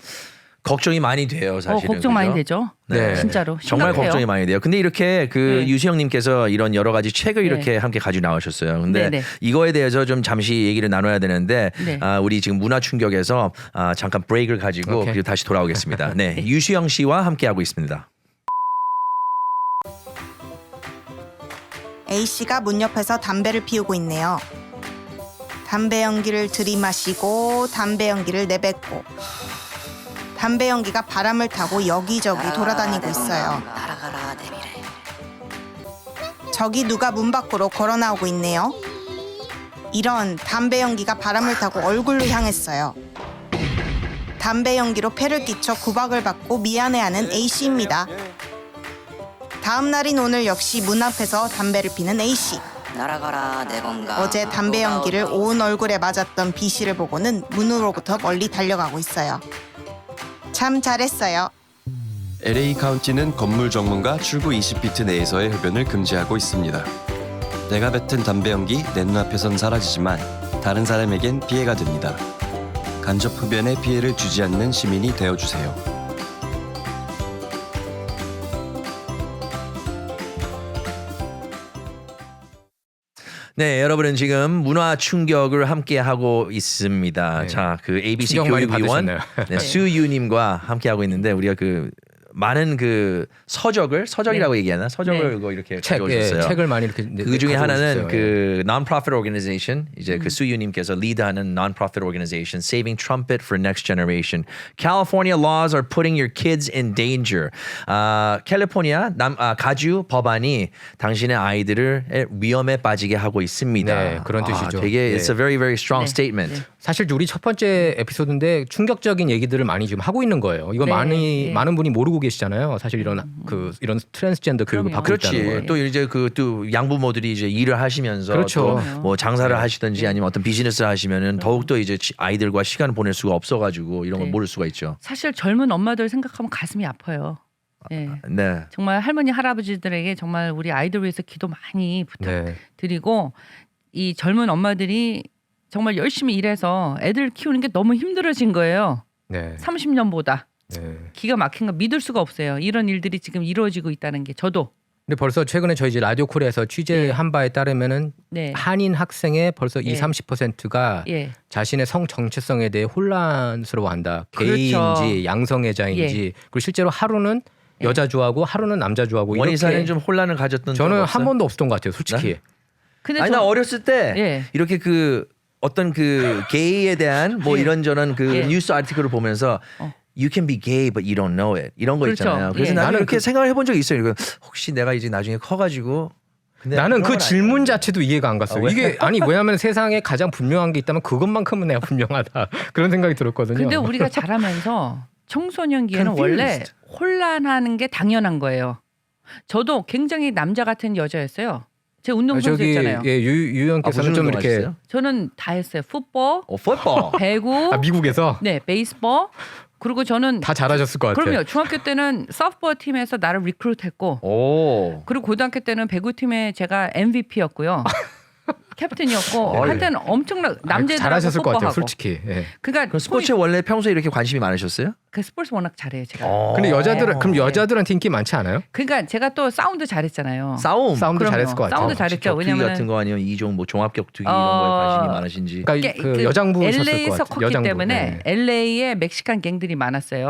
걱정이 많이 돼요, 사실은. 걱정 많이 그죠? 되죠. 네. 진짜로 정말 심각해요. 걱정이 많이 돼요. 근데 이렇게 그 네. 유수영님께서 이런 여러 가지 책을 네. 이렇게 함께 가지고 나오셨어요. 근데 네, 네. 이거에 대해서 좀 잠시 얘기를 나눠야 되는데 네. 우리 지금 문화 충격에서 잠깐 브레이크를 가지고 오케이. 그리고 다시 돌아오겠습니다. 네, 유수영 씨와 함께 하고 있습니다. A씨가 문 옆에서 담배를 피우고 있네요. 담배 연기를 들이마시고 담배 연기를 내뱉고 담배 연기가 바람을 타고 여기저기 돌아다니고 있어요. 저기 누가 문 밖으로 걸어 나오고 있네요. 이런 담배 연기가 바람을 타고 얼굴로 향했어요. 담배 연기로 폐를 끼쳐 구박을 받고 미안해하는 A씨입니다. 다음 날인 오늘 역시 문 앞에서 담배를 피는 A씨. 어제 담배 연기를 온 얼굴에 맞았던 B씨를 보고는 문으로부터 멀리 달려가고 있어요. 참 잘했어요. LA 카운티는 건물 정문과 출구 20피트 내에서의 흡연을 금지하고 있습니다. 내가 뱉은 담배 연기 내 눈앞에선 사라지지만 다른 사람에겐 피해가 됩니다. 간접 흡연에 피해를 주지 않는 시민이 되어주세요. 네, 여러분은 지금 문화 충격을 함께 하고 있습니다. 네. 자, 그 ABC 충격 많이 교육위원 받으셨네요. 네, 수유님과 함께 하고 있는데 우리가 그 많은 그 서적이라고 얘기하나? 서적을 네. 이거 이렇게 책, 가져오셨어요. 책을 많이 이렇게 그 중에 하나는 가져오셨어요. 그 non-profit organization 이제 그 수유님께서 리드하는 non-profit organization Saving Trumpet for Next Generation. California laws are putting your kids in danger. 캘리포니아 가주 법안이 당신의 아이들을 위험에 빠지게 하고 있습니다. 네, 그런 뜻이죠. 되게 it's a very very strong 네. statement. 사실 우리 첫 번째 에피소드인데 충격적인 얘기들을 많이 지금 하고 있는 거예요. 이거 네, 많이 네. 많은 분이 모르고 계시잖아요. 사실 이런 이런 트랜스젠더 교육을 그럼요. 받고 있다는 그렇지. 거예요. 또 이제 그 또 양부모들이 이제 일을 하시면서 그렇죠. 또 뭐 장사를 하시든지 아니면 어떤 비즈니스를 하시면은 더욱 더 이제 아이들과 시간을 보낼 수가 없어가지고 이런 걸 네. 모를 수가 있죠. 사실 젊은 엄마들 생각하면 가슴이 아파요. 예. 네. 정말 할머니 할아버지들에게 정말 우리 아이들 위해서 기도 많이 네. 부탁드리고 이 젊은 엄마들이 정말 열심히 일해서 애들 키우는 게 너무 힘들어진 거예요. 네. 30년보다 네. 기가 막힌 거 믿을 수가 없어요. 이런 일들이 지금 이루어지고 있다는 게 저도. 근데 벌써 최근에 저희 이제 라디오 코리아에서 취재한 바에 따르면은 네. 한인 학생의 벌써 예. 20-30%가 예. 자신의 성 정체성에 대해 혼란스러워한다. 그렇죠. 게이인지 양성애자인지 그리고 실제로 하루는 여자 좋아하고 하루는 남자 좋아하고 원희사는 이렇게 좀 혼란을 가졌던 저는 적 한 없어요? 번도 없었던 것 같아요. 솔직히. 네? 근데 아니 저- 나 어렸을 때 예. 이렇게 그 어떤 그 게이에 대한 뭐 예. 이런저런 그 예. 뉴스 아티클을 보면서 You can be gay but you don't know it 이런 거 그렇죠. 있잖아요. 그래서 예. 나는 나는 이렇게 그- 생각을 해본 적이 있어요. 이거 혹시 내가 이제 나중에 커가지고 근데 나는 그런 그 건 질문 아니야. 자체도 이해가 안 갔어요. 왜? 이게 아니 왜냐하면 세상에 가장 분명한 게 있다면 그것만큼은 내가 분명하다 그런 생각이 들었거든요. 근데 우리가 자라면서 청소년기에는 Confused. 원래 혼란하는 게 당연한 거예요. 저도 굉장히 남자 같은 여자였어요. 제 저기 운동선수였잖아요. 예, 유영께서는 무슨 좀 운동 이렇게 하셨어요? 저는 다 했어요. 풋볼, 풋볼. 배구, 미국에서 네 베이스볼. 그리고 저는 다 잘하셨을 것 같아요. 그럼요. 중학교 때는 소프트볼 팀에서 나를 리크루트했고, 오. 그리고 고등학교 때는 배구 팀에 제가 MVP였고요. 캡틴이었고 한때는 엄청나 남자들하고 잘하셨을 것 같아요, 뽀뽀하고. 솔직히. 예. 그러니까 그럼 스포츠에 원래 평소에 이렇게 관심이 많으셨어요? 그 스포츠 워낙 잘해요 제가. 근데 여자들은 그럼 네. 여자들한테 인기 많지 않아요? 그러니까 제가 또 사운드 잘했잖아요. 싸움도 그럼요. 잘했을 것 같아요. 사운드 잘했죠. 격투기 왜냐면은 같은 거 아니면 이종 뭐 종합격투기 이런 거에 관심이 많으신지. 그러니까 그 여장부셨을 것 LA에서 같아요. 컸기 때문에 LA에 멕시칸 갱들이 많았어요.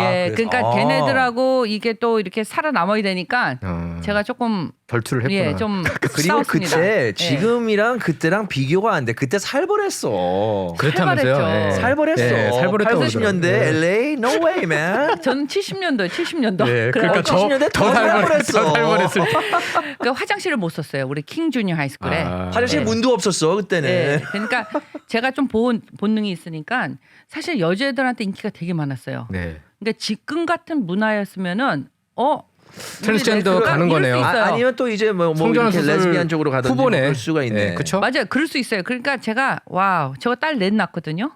예, 그래서- 그러니까 걔네들하고 이게 또 이렇게 살아남아야 되니까 제가 제가 조금 결투를 했구나. 예, 좀 그리고 싸웠습니다. 그때 예. 지금이랑 그때랑 비교가 안 돼. 그때 살벌했어. 그렇다면서요. 살벌했죠. 예. 살벌했어. 예, 살벌했다고 80년대 그러더라고요. LA no way man. 저는 70년도. 예, 그러니까 그래가지고 80년대 더 살벌했어. 더 살벌했을 때. 그러니까 화장실을 못 썼어요. 우리 킹 주니어 하이스쿨에. 화장실 예. 문도 없었어 그때는. 예. 그러니까 제가 좀 본능이 있으니까 사실 여자애들한테 인기가 되게 많았어요. 네. 그러니까 지금 같은 문화였으면은 트랜스젠더 우리 가는 이럴 수 거네요. 있어요. 아니면 또 이제 뭐 성전환 이렇게 수술 레즈비안 쪽으로 가든지 뭐 후보네. 그럴 수가 있네. 예, 그쵸? 맞아요. 그럴 수 있어요. 그러니까 제가 와우, 저거 딸 넷 낳거든요.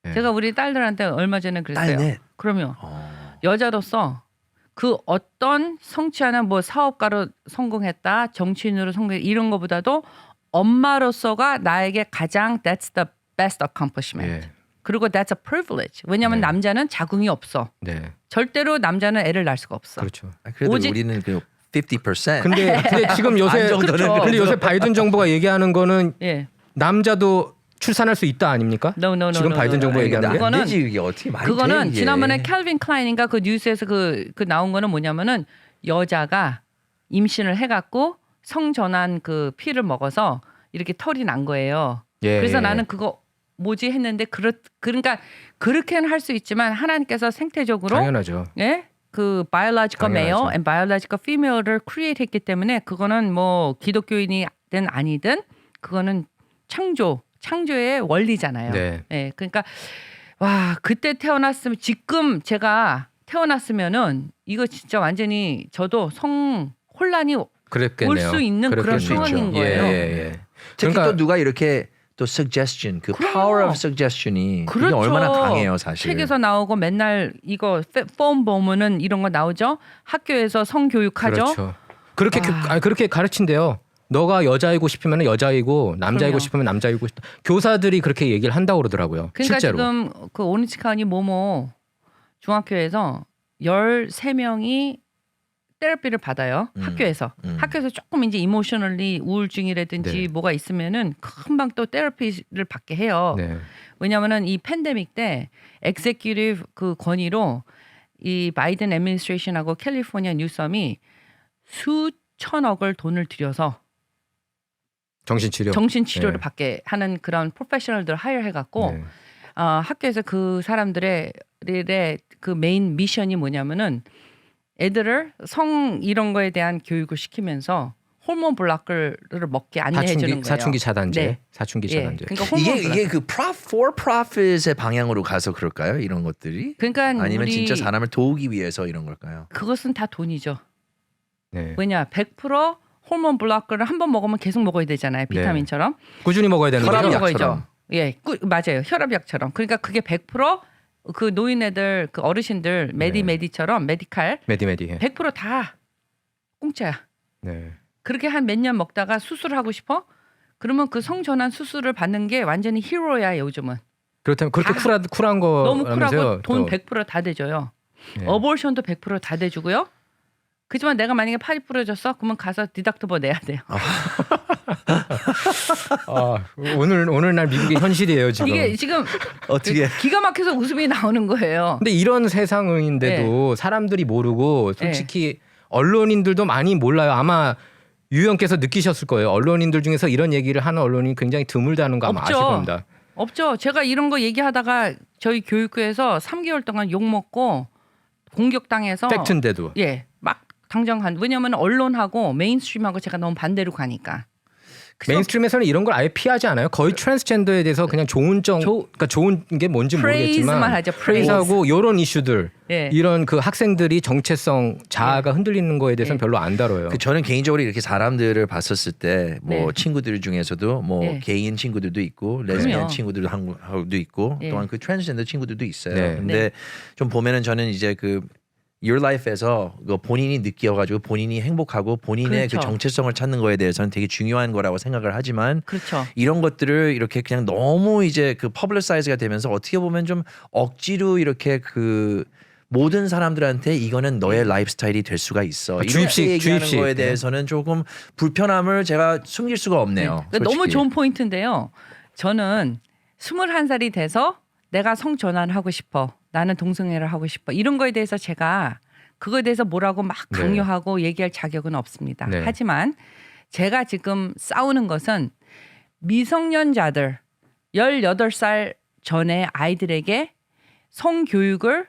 예. 제가 우리 딸들한테 얼마 전에 그랬어요. 딸 넷. 그럼요. 여자로서 그 어떤 성취하는 뭐 사업가로 성공했다, 정치인으로 성공했다 이런 거보다도 엄마로서가 나에게 가장 that's the best accomplishment. 예. 그리고 that's a privilege. 왜냐하면 네. 남자는 자궁이 없어. 네. 절대로 남자는 애를 낳을 수가 없어. 그렇죠. 그래도 오직- 우리는 그 50%. 근데 지금 요새 안정도는 그렇죠. 근데 요새 바이든 정부가 얘기하는 거는 예. 남자도 출산할 수 있다 아닙니까? No, no, no, 지금 no, 바이든 no, 정부 no. 얘기하는 게 그거는- 안 되지 이게 어떻게 말이 돼, 그거는 이게. 지난번에 캘빈 클라인인가 그 뉴스에서 그 나온 거는 뭐냐면은 여자가 임신을 해갖고 성전환 그 피를 먹어서 이렇게 털이 난 거예요. 예, 그래서 예. 나는 그거 뭐지 했는데 그러니까 그렇게는 할 수 있지만 하나님께서 생태적으로 당연하죠. 예? 그 biological male 당연하죠. and biological female를 create 했기 때문에 그거는 뭐 기독교인이든 아니든 그거는 창조의 원리잖아요. 네. 예. 그러니까 와, 그때 태어났으면 지금 제가 태어났으면은 이거 진짜 완전히 저도 성 혼란이 그랬겠네요. 올 수 있는 그런 그랬겠네요. 상황인 거예요. 예, 예, 예. 특히 그러니까 또 누가 이렇게 또 suggestion, 그 그럼요. power of suggestion이 그렇죠. 이게 얼마나 강해요 사실. 책에서 나오고 맨날 이거 폼 보면은 이런 거 나오죠. 학교에서 성교육하죠. 그렇죠. 그렇게 가르친대요. 너가 여자이고 싶으면 여자이고 남자이고 그럼요. 싶으면 남자이고 싶다. 교사들이 그렇게 얘기를 한다고 그러더라고요. 그러니까 실제로. 지금 그 오렌지 카운티 모모 중학교에서 13명이 테라피를 받아요. 학교에서. 학교에서 조금 이제 이모셔널리 우울증이라든지 네. 뭐가 있으면은 금방 또 테라피를 받게 해요. 네. 왜냐면은 이 팬데믹 때 엑세큐티브 그 권위로 이 바이든 애미니스트레이션하고 캘리포니아 뉴섬이 수천억을 돈을 들여서 정신치료. 정신치료를 네. 받게 하는 그런 프로페셔널들 하이어 해갖고 네. 학교에서 그 사람들의 그 메인 미션이 뭐냐면은 애들을 성 이런 거에 대한 교육을 시키면서 호르몬 블락을 먹게 안내해 주는 거예요. 사춘기 차단제. 네. 사춘기 예. 차단제. 그러니까 호르몬 블락. 이게 그 for profit의 방향으로 가서 그럴까요? 이런 것들이? 그러니까 아니면 우리 진짜 사람을 도우기 위해서 이런 걸까요? 그것은 다 돈이죠. 네. 왜냐 100% 호르몬 블락을 한 번 먹으면 계속 먹어야 되잖아요. 비타민처럼. 꾸준히 먹어야 되는 꾸준히 거죠. 먹어야죠. 예, 맞아요. 혈압약처럼. 그러니까 그게 100%그 노인애들, 그 어르신들 메디처럼 메디칼 메디. 100%다 공짜야. 네. 그렇게 한 몇 년 먹다가 수술하고 싶어? 그러면 그 성전환 수술을 받는 게 완전히 히로야 요즘은. 그렇다면 그렇게 쿨한 거 너무 쿨하고 돈 또. 100%다 대줘요. 네. 어볼션도 100%다 대주고요. 그지만 내가 만약에 팔이 부러졌어? 그러면 가서 디덕트버 내야 돼요. 오늘날 미국의 현실이에요 지금. 이게 지금 어떻게? 기가 막혀서 웃음이 나오는 거예요. 근데 이런 세상인데도 사람들이 모르고 솔직히 언론인들도 많이 몰라요. 아마 유영께서 느끼셨을 거예요. 언론인들 중에서 이런 얘기를 하는 언론이 굉장히 드물다는 거 아마 없죠. 아실 겁니다. 없죠. 제가 이런 거 얘기하다가 저희 교육부에서 3개월 동안 욕 먹고 공격당해서 팩트인데도. 막 당장 왜냐하면 언론하고 메인스트림하고 제가 너무 반대로 가니까. 메인스트림에서는 이런 걸 아예 피하지 않아요. 거의 트랜스젠더에 대해서 그냥 그러니까 좋은 게 뭔지 프레이즈만 모르겠지만 하죠. 프레이즈하고 이런 이슈들, 예. 이런 그 학생들이 정체성 자아가 흔들리는 거에 대해서는 별로 안 다뤄요. 저는 개인적으로 이렇게 사람들을 봤었을 때 뭐 네. 친구들 중에서도 뭐 네. 게이인 친구들도 있고 레즈비언 그럼요. 친구들도 있고 네. 또한 그 트랜스젠더 친구들도 있어요. 네. 근데 네. 좀 보면은 저는 이제 그 Your Life에서 그 본인이 느껴가지고 본인이 행복하고 본인의 그렇죠. 그 정체성을 찾는 거에 대해서는 되게 중요한 거라고 생각을 하지만 그렇죠. 이런 것들을 이렇게 그냥 너무 이제 그 퍼블리사이즈가 되면서 어떻게 보면 좀 억지로 이렇게 그 모든 사람들한테 이거는 너의 라이프 스타일이 될 수가 있어. 주입식, 이렇게 얘기하는 주입식. 거에 네. 대해서는 조금 불편함을 제가 숨길 수가 없네요. 그러니까 너무 솔직히. 좋은 포인트인데요. 저는 21살이 돼서 내가 성 전환을 하고 싶어. 나는 동성애를 하고 싶어. 이런 거에 대해서 제가 그거에 대해서 뭐라고 막 네. 강요하고 얘기할 자격은 없습니다. 네. 하지만 제가 지금 싸우는 것은 미성년자들 18살 전에 아이들에게 성교육을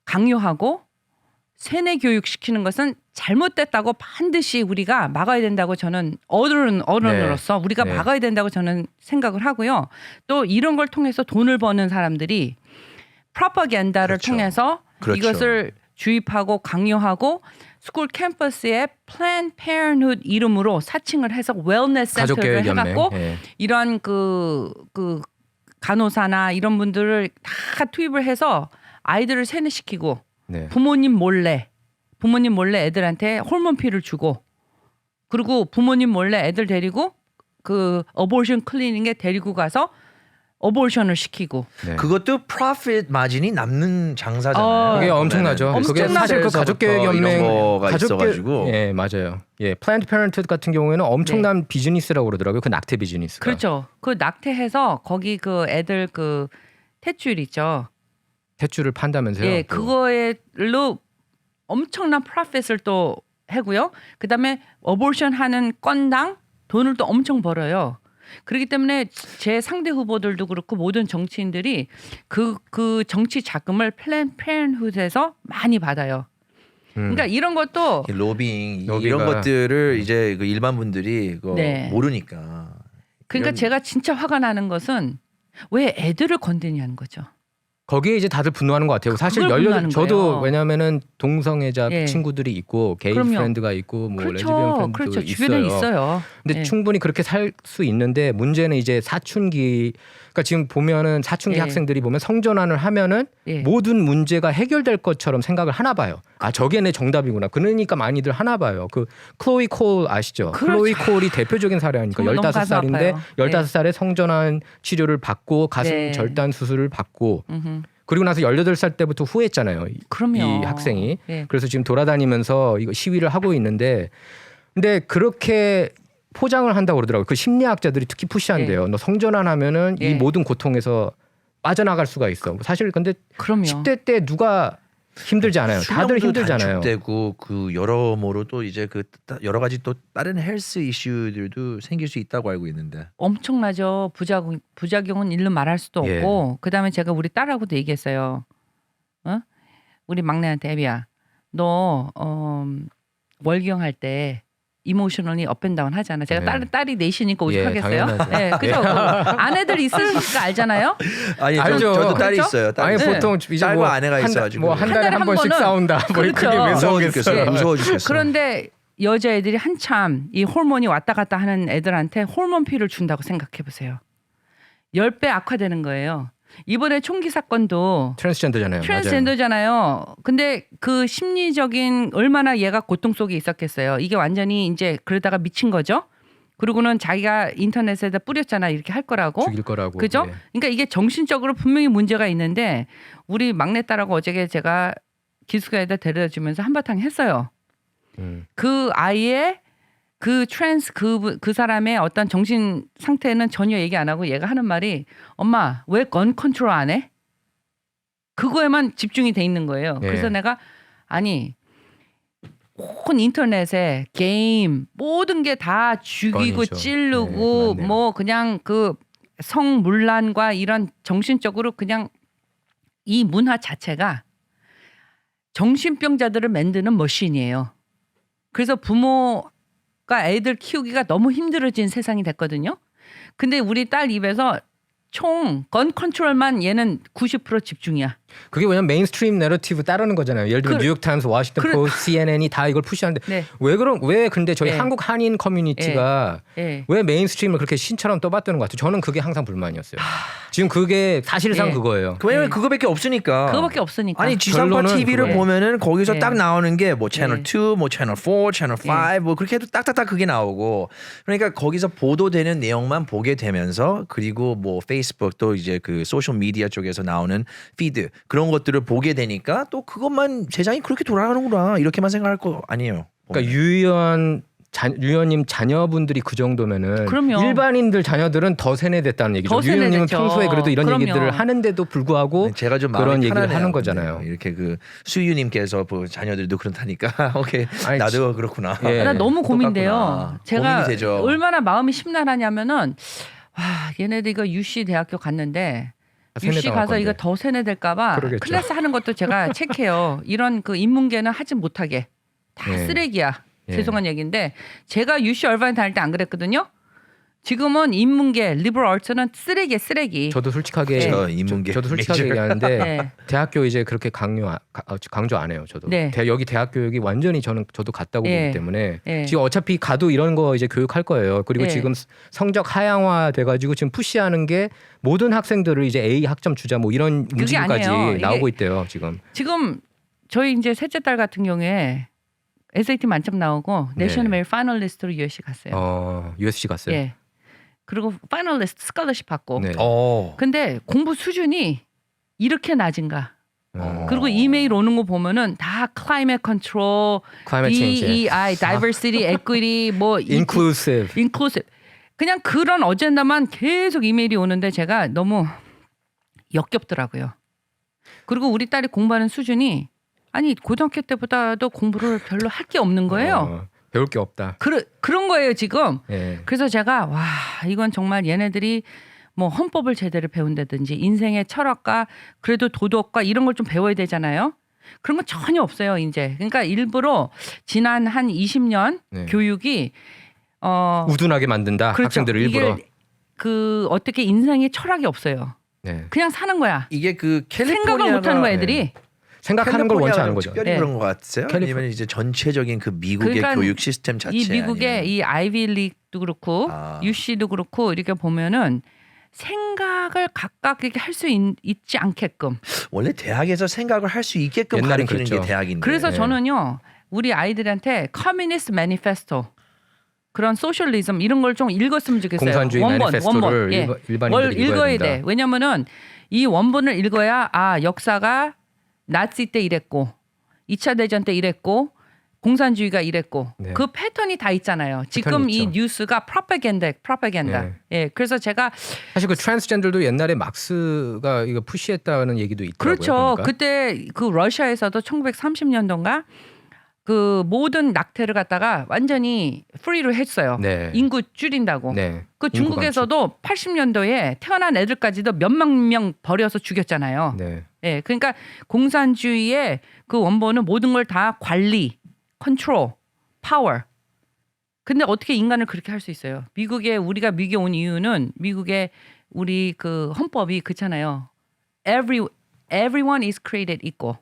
강요하고 세뇌 교육시키는 것은 잘못됐다고 반드시 우리가 막아야 된다고 저는 어른으로서 우리가 네. 막아야 된다고 저는 생각을 하고요. 또 이런 걸 통해서 돈을 버는 사람들이 프로파간다를 그렇죠. 통해서 그렇죠. 이것을 주입하고 강요하고 스쿨 캠퍼스에 플랜 페어हु드 이름으로 사칭을 해서 웰네스 센터를 가족교육연맹. 해갖고 예. 이런 그 간호사나 이런 분들을 다 투입을 해서 아이들을 세뇌시키고 네. 부모님 몰래 애들한테 호르몬 피를 주고 그리고 부모님 몰래 애들 데리고 그 어보션 클리닉에 데리고 가서 어보션을 시키고 네. 그것도 프로핏 마진이 남는 장사잖아요. 그게 엄청나죠. 보면은. 그게 사실 그 가족교육연맹 이런 거가 있어가지고 예 맞아요. 예 플랜드 페런트드 같은 경우에는 엄청난 비즈니스라고 그러더라고요. 그 낙태 비즈니스가. 그렇죠. 그 낙태해서 거기 그 애들 그 탯줄 있죠. 탯줄을 판다면서요. 예, 또. 그거에로 엄청난 프로핏을 또 하고요. 그다음에 어보션 하는 건당 돈을 또 엄청 벌어요. 그렇기 때문에 제 상대 후보들도 그렇고 모든 정치인들이 그 정치 자금을 플랜 페어हु드에서 많이 받아요. 그러니까 이런 것도 로빙 로비가- 이런 것들을 이제 그 일반 분들이 그거 네. 모르니까. 그러니까 이런- 제가 진짜 화가 나는 것은 왜 애들을 건드냐는 거죠. 거기에 이제 다들 분노하는 것 같아요. 사실 그걸 18 분노하는 저도 거예요. 왜냐하면은 동성애자 예. 친구들이 있고 게이 그럼요. 프렌드가 있고 뭐 레즈비언 그렇죠. 프렌드도 그렇죠. 있어요. 주변에 있어요. 근데 예. 충분히 그렇게 살 수 있는데 문제는 이제 사춘기. 그러니까 지금 보면은 사춘기 예. 학생들이 보면 성전환을 하면은 예. 모든 문제가 해결될 것처럼 생각을 하나 봐요. 아 저게 내 정답이구나. 그러니까 많이들 하나 봐요. 그 클로이 콜 아시죠? 그렇죠. 클로이 콜이 대표적인 사례 아닙니까? 정말 너무 가슴 15살인데 아파요. 15살에 성전환 치료를 받고 가슴 네. 절단 수술을 받고 음흠. 그리고 나서 18살 때부터 후회했잖아요. 그럼요. 이 학생이. 예. 그래서 지금 돌아다니면서 이거 시위를 하고 있는데 근데 그렇게 포장을 한다고 그러더라고요. 그 심리학자들이 특히 푸시한대요. 너 성전환하면은 예. 이 모든 고통에서 빠져나갈 수가 있어. 사실 근데 그럼요. 10대 때 누가 힘들지 않아요. 다들 수명도 힘들잖아요. 단축되고 그 여러모로 또 이제 그 여러 가지 또 다른 헬스 이슈들도 생길 수 있다고 알고 있는데. 엄청나죠. 부작용은 일로 말할 수도 예. 없고 그다음에 제가 우리 딸하고도 얘기했어요. 우리 막내한테 애비야 너 월경 할 때 이모셔널이 업앤다운 하잖아. 제가 네. 딸이 넷이니까 예, 오죽하겠어요. 당연하죠. 네, 그죠. 그 아내들 있으니까 알잖아요. 아니 알죠. 저도 딸이 그렇죠? 있어요. 딸이 아니 네. 보통 이제 딸과 뭐 아내가 한, 있어가지고. 뭐 한 한 달에 달에 한 한 번씩 번은 싸운다. 뭐 그렇죠. 그게 왜 무서워 싸우겠어요? 죽겠어요. 무서워 죽겠어. 그런데 여자애들이 한참 이 호르몬이 왔다 갔다 하는 애들한테 호르몬 피를 준다고 생각해 보세요. 10배 악화되는 거예요. 이번에 총기 사건도 트랜스젠더잖아요. 맞아요. 트랜스젠더잖아요. 근데 그 심리적인 얼마나 얘가 고통 속에 있었겠어요. 이게 완전히 이제 그러다가 미친 거죠. 그리고는 자기가 인터넷에다 뿌렸잖아. 이렇게 할 거라고. 죽일 거라고. 그죠? 예. 그러니까 이게 정신적으로 분명히 문제가 있는데 우리 막내딸하고 어저께 제가 기숙사에다 데려다 주면서 한바탕 했어요. 그 아이의 그 트랜스 그 사람의 어떤 정신 상태는 전혀 얘기 안 하고 얘가 하는 말이 엄마 왜 건 컨트롤 안 해? 그거에만 집중이 돼 있는 거예요. 예. 그래서 내가 아니 온 인터넷에 게임 모든 게 다 죽이고 건이죠. 찌르고 네, 맞네요. 뭐 그냥 그 성문란과 이런 정신적으로 그냥 이 문화 자체가 정신병자들을 만드는 머신이에요. 그래서 부모 애들 키우기가 너무 힘들어진 세상이 됐거든요. 근데 우리 딸 입에서 총 건 컨트롤만 얘는 90% 집중이야. 그게 왜냐면 메인스트림 내러티브 따르는 거잖아요. 예를 들면 뉴욕 타임스, 워싱턴 포스트, CNN이 다 이걸 푸시하는데 네. 왜 근데 저희 네. 한국 한인 커뮤니티가 네. 왜 메인스트림을 그렇게 신처럼 떠받드는 것 같아요. 저는 그게 항상 불만이었어요. 지금 그게 사실상 네. 그거예요. 왜냐면 그거밖에 없으니까. 그거밖에 없으니까. 아니 지상파 결론은 TV를 그거예요. 보면은 거기서 네. 딱 나오는 게 뭐 채널 네. 2, 뭐 채널 4, 채널 5, 뭐 그렇게 해도 딱딱딱 그게 나오고 그러니까 거기서 보도되는 내용만 보게 되면서 그리고 뭐 페이스북 또 이제 그 소셜 미디어 쪽에서 나오는 피드 그런 것들을 보게 되니까 또 그것만 세상이 그렇게 돌아가는구나 이렇게만 생각할 거 아니에요. 그러니까 유현님 자녀분들이 그 정도면은 그럼요. 일반인들 자녀들은 더 세뇌됐다는 얘기죠. 더 유현님은 세뇌됐죠. 평소에 그래도 이런 그럼요. 얘기들을 하는데도 불구하고 제가 좀 그런 마음이 얘기를 편하네요. 하는 거잖아요. 네, 이렇게 그 수유님께서 뭐 자녀들도 그렇다니까 오케이 아니, 나도 그렇구나. 예. 나 너무 고민돼요. 똑같구나. 제가 고민이 되죠. 얼마나 마음이 심란하냐면은 와 얘네들 이거 UC 대학교 갔는데 UC 세뇌당할 가서 건데. 이거 더 세뇌될까봐 그러겠죠. 클래스 하는 것도 제가 체크해요. 이런 그 인문계는 하지 못하게 다 예. 쓰레기야. 예. 죄송한 얘기인데 제가 UC 얼바인 다닐 때 안 그랬거든요. 지금은 인문계, 리버럴 아트는 쓰레기야 쓰레기. 저도 솔직하게 저 인문계 저도 솔직하게 메이저. 얘기하는데 네. 대학교 이제 그렇게 강조 안 해요. 저도 네. 여기 대학 교육이 완전히 저도 같다고 예. 보기 때문에 예. 지금 어차피 가도 이런 거 이제 교육할 거예요. 그리고 예. 지금 성적 하향화 돼가지고 지금 푸시하는 게 모든 학생들을 이제 A 학점 주자 뭐 이런 그게 움직임까지 아니에요. 이게- 나오고 있대요. 지금 저희 이제 셋째 딸 같은 경우에 SAT 만점 나오고 네. 내셔널 메일 파이널리스트로 USC 갔어요. USC 갔어요. 예. 그리고 파이널리스트 스칼러십 받고. 네. 근데 공부 수준이 이렇게 낮은가? 어. 그리고 이메일 오는 거 보면은 다 클라이맥 컨트롤, Climate change. DEI, 다이버시티, 에퀴티, 뭐 Inclusive. 인클루시브. 그냥 그런 어젠다만 계속 이메일이 오는데 제가 너무 역겹더라고요. 그리고 우리 딸이 공부하는 수준이 아니 고등학교 때보다도 공부를 별로 할 게 없는 거예요. 배울 게 없다. 그런 거예요 지금. 예. 그래서 제가 와 이건 정말 얘네들이 뭐 헌법을 제대로 배운다든지 인생의 철학과 그래도 도덕과 이런 걸 좀 배워야 되잖아요. 그런 건 전혀 없어요 이제. 그러니까 일부러 지난 한 20년 네. 교육이 우둔하게 만든다. 그렇죠. 학생들을 일부러. 이게 그 어떻게 인생에 철학이 없어요. 네. 그냥 사는 거야. 이게 그 생각을 못하는 거야 애들이. 생각하는 걸 원치 않은 거죠. 특별히 네. 그런 것 같아요. 아니면 이제 전체적인 그 미국의 그러니까 교육 시스템 자체. 이 미국의 아니면. 이 아이비 리그도 그렇고 아. UC도 그렇고 이렇게 보면은 생각을 각각 이렇게 할 수 있지 않게끔. 원래 대학에서 생각을 할 수 있게끔 옛날엔 가르치는 그랬죠. 게 대학인데. 그래서 네. 저는요 우리 아이들한테 커뮤니스트 매니페스토 그런 소셜리즘 이런 걸 좀 읽었으면 좋겠어요. 공산주의 매니페스토를 일반인들이 뭘 읽어야 읽어야 된다. 돼. 왜냐면은 이 원본을 읽어야 아 역사가 나치 때 이랬고 2차 대전 때 이랬고 공산주의가 이랬고 네. 그 패턴이 다 있잖아요. 지금 패턴이 이 있죠. 뉴스가 프로파간다. 네. 예. 그래서 제가 사실 그 트랜스젠더도 옛날에 막스가 이거 푸시했다는 얘기도 있더라고요. 그렇죠. 보니까. 그때 그 러시아에서도 1930년도인가 그 모든 낙태를 갖다가 완전히 프리로 했어요. 네. 인구 줄인다고. 네. 그 인구 중국에서도 80년도에 태어난 애들까지도 몇만 명 버려서 죽였잖아요. 감축. 네. 예, 그러니까 공산주의의 그 원본은 모든 걸 다 관리, 컨트롤, 파워. 근데 어떻게 인간을 그렇게 할 수 있어요? 우리가 미국에 온 이유는 미국의 우리 그 헌법이 그렇잖아요. Everyone is created equal.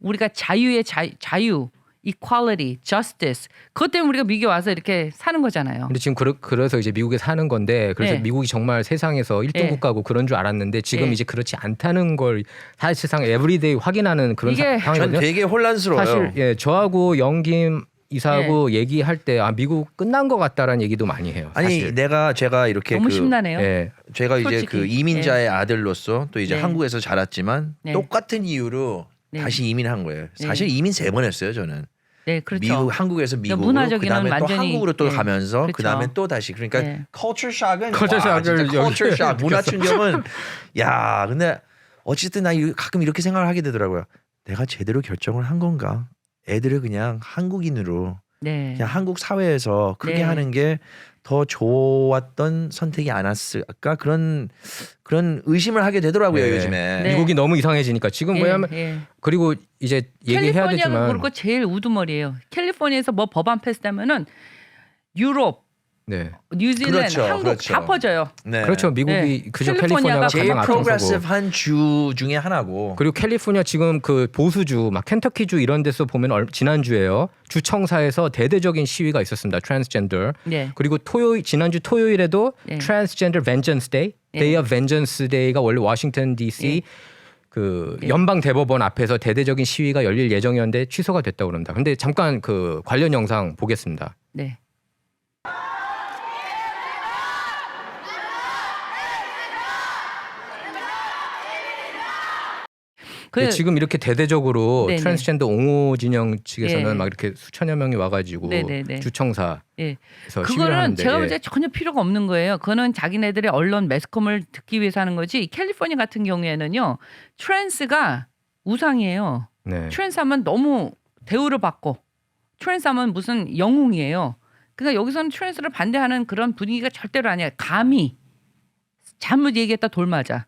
우리가 자유의 자유, equality, justice. 그것 때문에 우리가 미국에 와서 이렇게 사는 거잖아요. 근데 지금 그래서 이제 미국에 사는 건데 그래서 네. 미국이 정말 세상에서 1등 네. 국가고 그런 줄 알았는데 지금 네. 이제 그렇지 않다는 걸 사실상 에브리데이 확인하는 그런 이게 전 상황이거든요. 되게 혼란스러워요. 사실 예, 저하고 영김 이사하고 얘기할 때 아 미국 끝난 것 같다라는 얘기도 많이 해요. 아니 사실. 제가 이렇게 너무 그 심란해요. 예. 제가 이제 솔직히. 그 이민자의 아들로서 또 이제 네. 한국에서 자랐지만 네. 똑같은 이유로 네. 다시 이민한 거예요. 사실 이민 3번 했어요 저는. 네, 그렇죠. 미국 한국에서 미국으로 문화적인 그다음에 또 완전히, 한국으로 또 네. 가면서 그렇죠. 그다음에 또 다시 그러니까 네. culture shock은 Culture 와, shock을 진짜 여기 culture shock 문화 충격은 야 근데 어쨌든 나 가끔 이렇게 생각을 하게 되더라고요. 내가 제대로 결정을 한 건가? 애들을 그냥 한국인으로 네. 그냥 한국 사회에서 그렇게 네. 하는 게 더 좋았던 선택이 않았을까 그런 의심을 하게 되더라고요 네. 요즘에. 네. 미국이 너무 이상해지니까 지금 뭐냐면 그리고 이제 얘기해야 캘리포니아가 되지만 그렇고 제일 우두머리예요. 캘리포니아에서 뭐 법안 패스되면은 유럽, 네. 뉴질랜드, 그렇죠, 한국 그렇죠. 다 퍼져요. 네. 그렇죠. 미국이 네. 그저 캘리포니아가 캘리포니아가 제일 가장 앞서고 프로그레시브한 주 중에 하나고. 그리고 캘리포니아 지금 그 보수주 막 켄터키주 이런 데서 보면 지난주에요. 주청사에서 대대적인 시위가 있었습니다. 트랜스젠더. 네. 그리고 지난주 토요일에도 네. 트랜스젠더 벤전스 데이, 데이 오브 벤전스 데이가 원래 워싱턴 DC 네. 그 연방 대법원 앞에서 대대적인 시위가 열릴 예정이었는데 취소가 됐다고 그럽니다. 근데 잠깐 그 관련 영상 보겠습니다. 네. 그 지금 이렇게 대대적으로 네네. 트랜스젠더 옹호 진영 측에서는 예. 막 이렇게 수천여 명이 와가지고 네네네. 주청사에서 예. 시위를 그거는 하는데 제가 예. 볼 때 전혀 필요가 없는 거예요. 그거는 자기네들의 언론 매스컴을 듣기 위해서 하는 거지. 캘리포니아 같은 경우에는요. 트랜스가 우상이에요. 네. 트랜스하면 너무 대우를 받고 트랜스하면 무슨 영웅이에요. 그러니까 여기서는 트랜스를 반대하는 그런 분위기가 절대로 아니에요. 감히 잘못 얘기했다 돌맞아.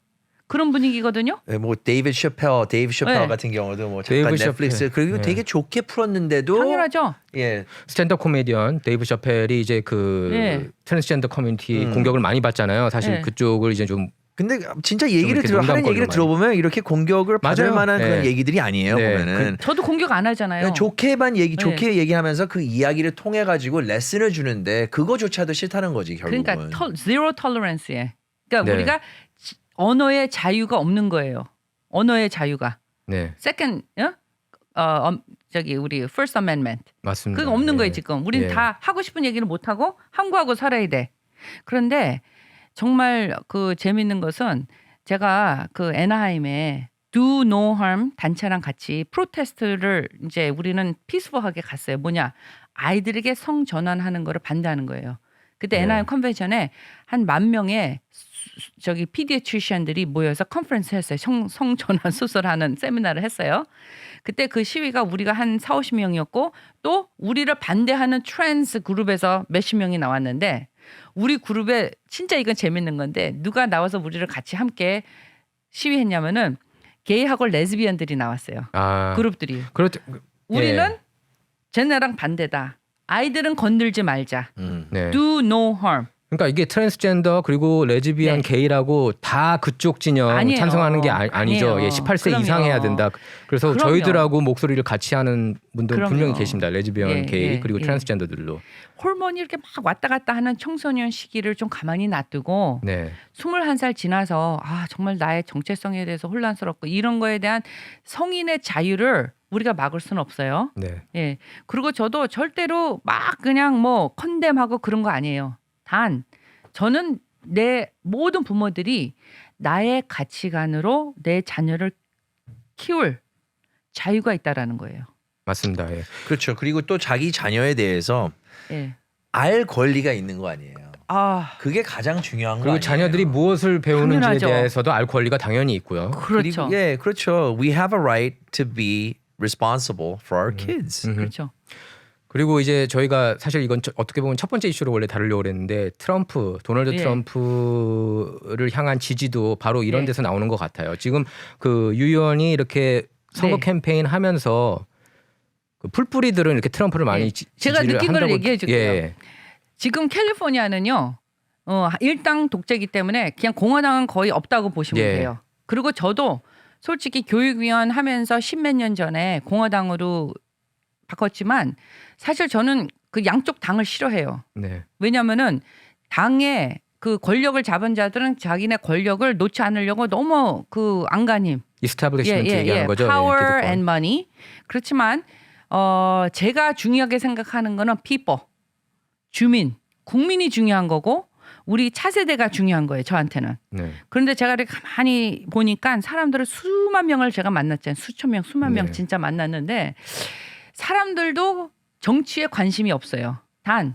그런 분위기거든요. 네, 뭐 데이비드 셔펠 네. 같은 경우도 뭐 잠깐 데이비드 넷플릭스 셔펠. 그리고 네. 되게 좋게 풀었는데도 당연하죠. 예. 스탠드업 코미디언 데이브 셔펠이 이제 그 네. 트랜스젠더 커뮤니티 공격을 많이 받잖아요. 사실 네. 그쪽을 이제 좀 근데 진짜 이렇게 하는 얘기를 농담거리로 들어보면 이렇게 공격을 받을 맞아요. 만한 그런 네. 얘기들이 아니에요. 네. 보면은 저도 공격 안 하잖아요. 그냥 좋게 얘기하면서 그 이야기를 통해 가지고 레슨을 주는데 그거조차도 싫다는 거지 결국은. 그러니까 zero tolerance에. 그러니까 네. 우리가 언어의 자유가 없는 거예요. 언어의 자유가. 네, Second, 저기 우리 First Amendment. 맞습니다. 그거 없는 예. 거예요 지금. 우리는 예. 다 하고 싶은 얘기를 못 하고 함구하고 살아야 돼. 그런데 정말 그 재밌는 것은 제가 그 애나하임에 Do No Harm 단체랑 같이 프로테스트를 이제 우리는 피스풀하게 갔어요. 뭐냐? 아이들에게 성 전환하는 거를 반대하는 거예요. 그때 네. 애나하임 컨벤션에 한 10,000명의 저기 피디애트리션들이 모여서 컨퍼런스 했어요. 성 전환 수술하는 세미나를 했어요. 그때 그 시위가 우리가 한 40-50명이었고 또 우리를 반대하는 트랜스 그룹에서 몇십 명이 나왔는데 우리 그룹에 진짜 이건 재밌는 건데 누가 나와서 우리를 같이 함께 시위했냐면은 게이하고 레즈비언들이 나왔어요. 아, 그룹들이. 그렇죠. 우리는 쟤네랑 반대다. 아이들은 건들지 말자. 네. Do no harm. 그러니까 이게 트랜스젠더 그리고 레즈비언 네. 게이라고 다 그쪽 진영 아니에요. 찬성하는 게 아니죠. 아니에요. 예, 18세 그럼요. 이상 해야 된다. 그래서 그럼요. 저희들하고 목소리를 같이 하는 분들 그럼요. 분명히 계십니다. 레즈비언 예, 게이 예, 그리고 예. 트랜스젠더들도. 호르몬이 이렇게 막 왔다 갔다 하는 청소년 시기를 좀 가만히 놔두고 네. 21살 지나서 아 정말 나의 정체성에 대해서 혼란스럽고 이런 거에 대한 성인의 자유를 우리가 막을 수는 없어요. 네. 예. 그리고 저도 절대로 막 그냥 뭐 컨뎀하고 그런 거 아니에요. 단 저는 내 모든 부모들이 나의 가치관으로 내 자녀를 키울 자유가 있다라는 거예요. 맞습니다. 예. 그렇죠. 그리고 또 자기 자녀에 대해서 예. 알 권리가 있는 거 아니에요. 아 그게 가장 중요한 거 그리고 아니에요. 자녀들이 무엇을 배우는지에 당연하죠. 대해서도 알 권리가 당연히 있고요. 그렇죠. 그리고, 예, 그렇죠. We have a right to be responsible for our kids. 그렇죠. 그리고 이제 저희가 사실 이건 어떻게 보면 첫 번째 이슈로 원래 다루려고 그랬는데 도널드 예. 트럼프를 향한 지지도 바로 이런 네. 데서 나오는 것 같아요. 지금 그 유 의원이 이렇게 선거 네. 캠페인 하면서 그 풀뿌리들은 이렇게 트럼프를 많이 예. 지지를 제가 느낀 걸 한다고- 얘기해 줄게요. 예. 지금 캘리포니아는요. 일당 독재이기 때문에 그냥 공화당은 거의 없다고 보시면 예. 돼요. 그리고 저도 솔직히 교육위원 하면서 10몇 년 전에 공화당으로 바꿨지만 사실 저는 그 양쪽 당을 싫어해요. 네. 왜냐하면은 당의 그 권력을 잡은 자들은 자기네 권력을 놓지 않으려고 너무 그 안간힘. 이스타블리시먼트 얘기하는 거죠. Power 예, 기득권. and money. 그렇지만 제가 중요하게 생각하는 거는 people, 주민, 국민이 중요한 거고 우리 차세대가 중요한 거예요. 저한테는. 네. 그런데 제가 이렇게 가만히 보니까 사람들을 수만 명을 제가 만났잖아요. 수천 명, 수만 명 네. 진짜 만났는데 사람들도 정치에 관심이 없어요. 단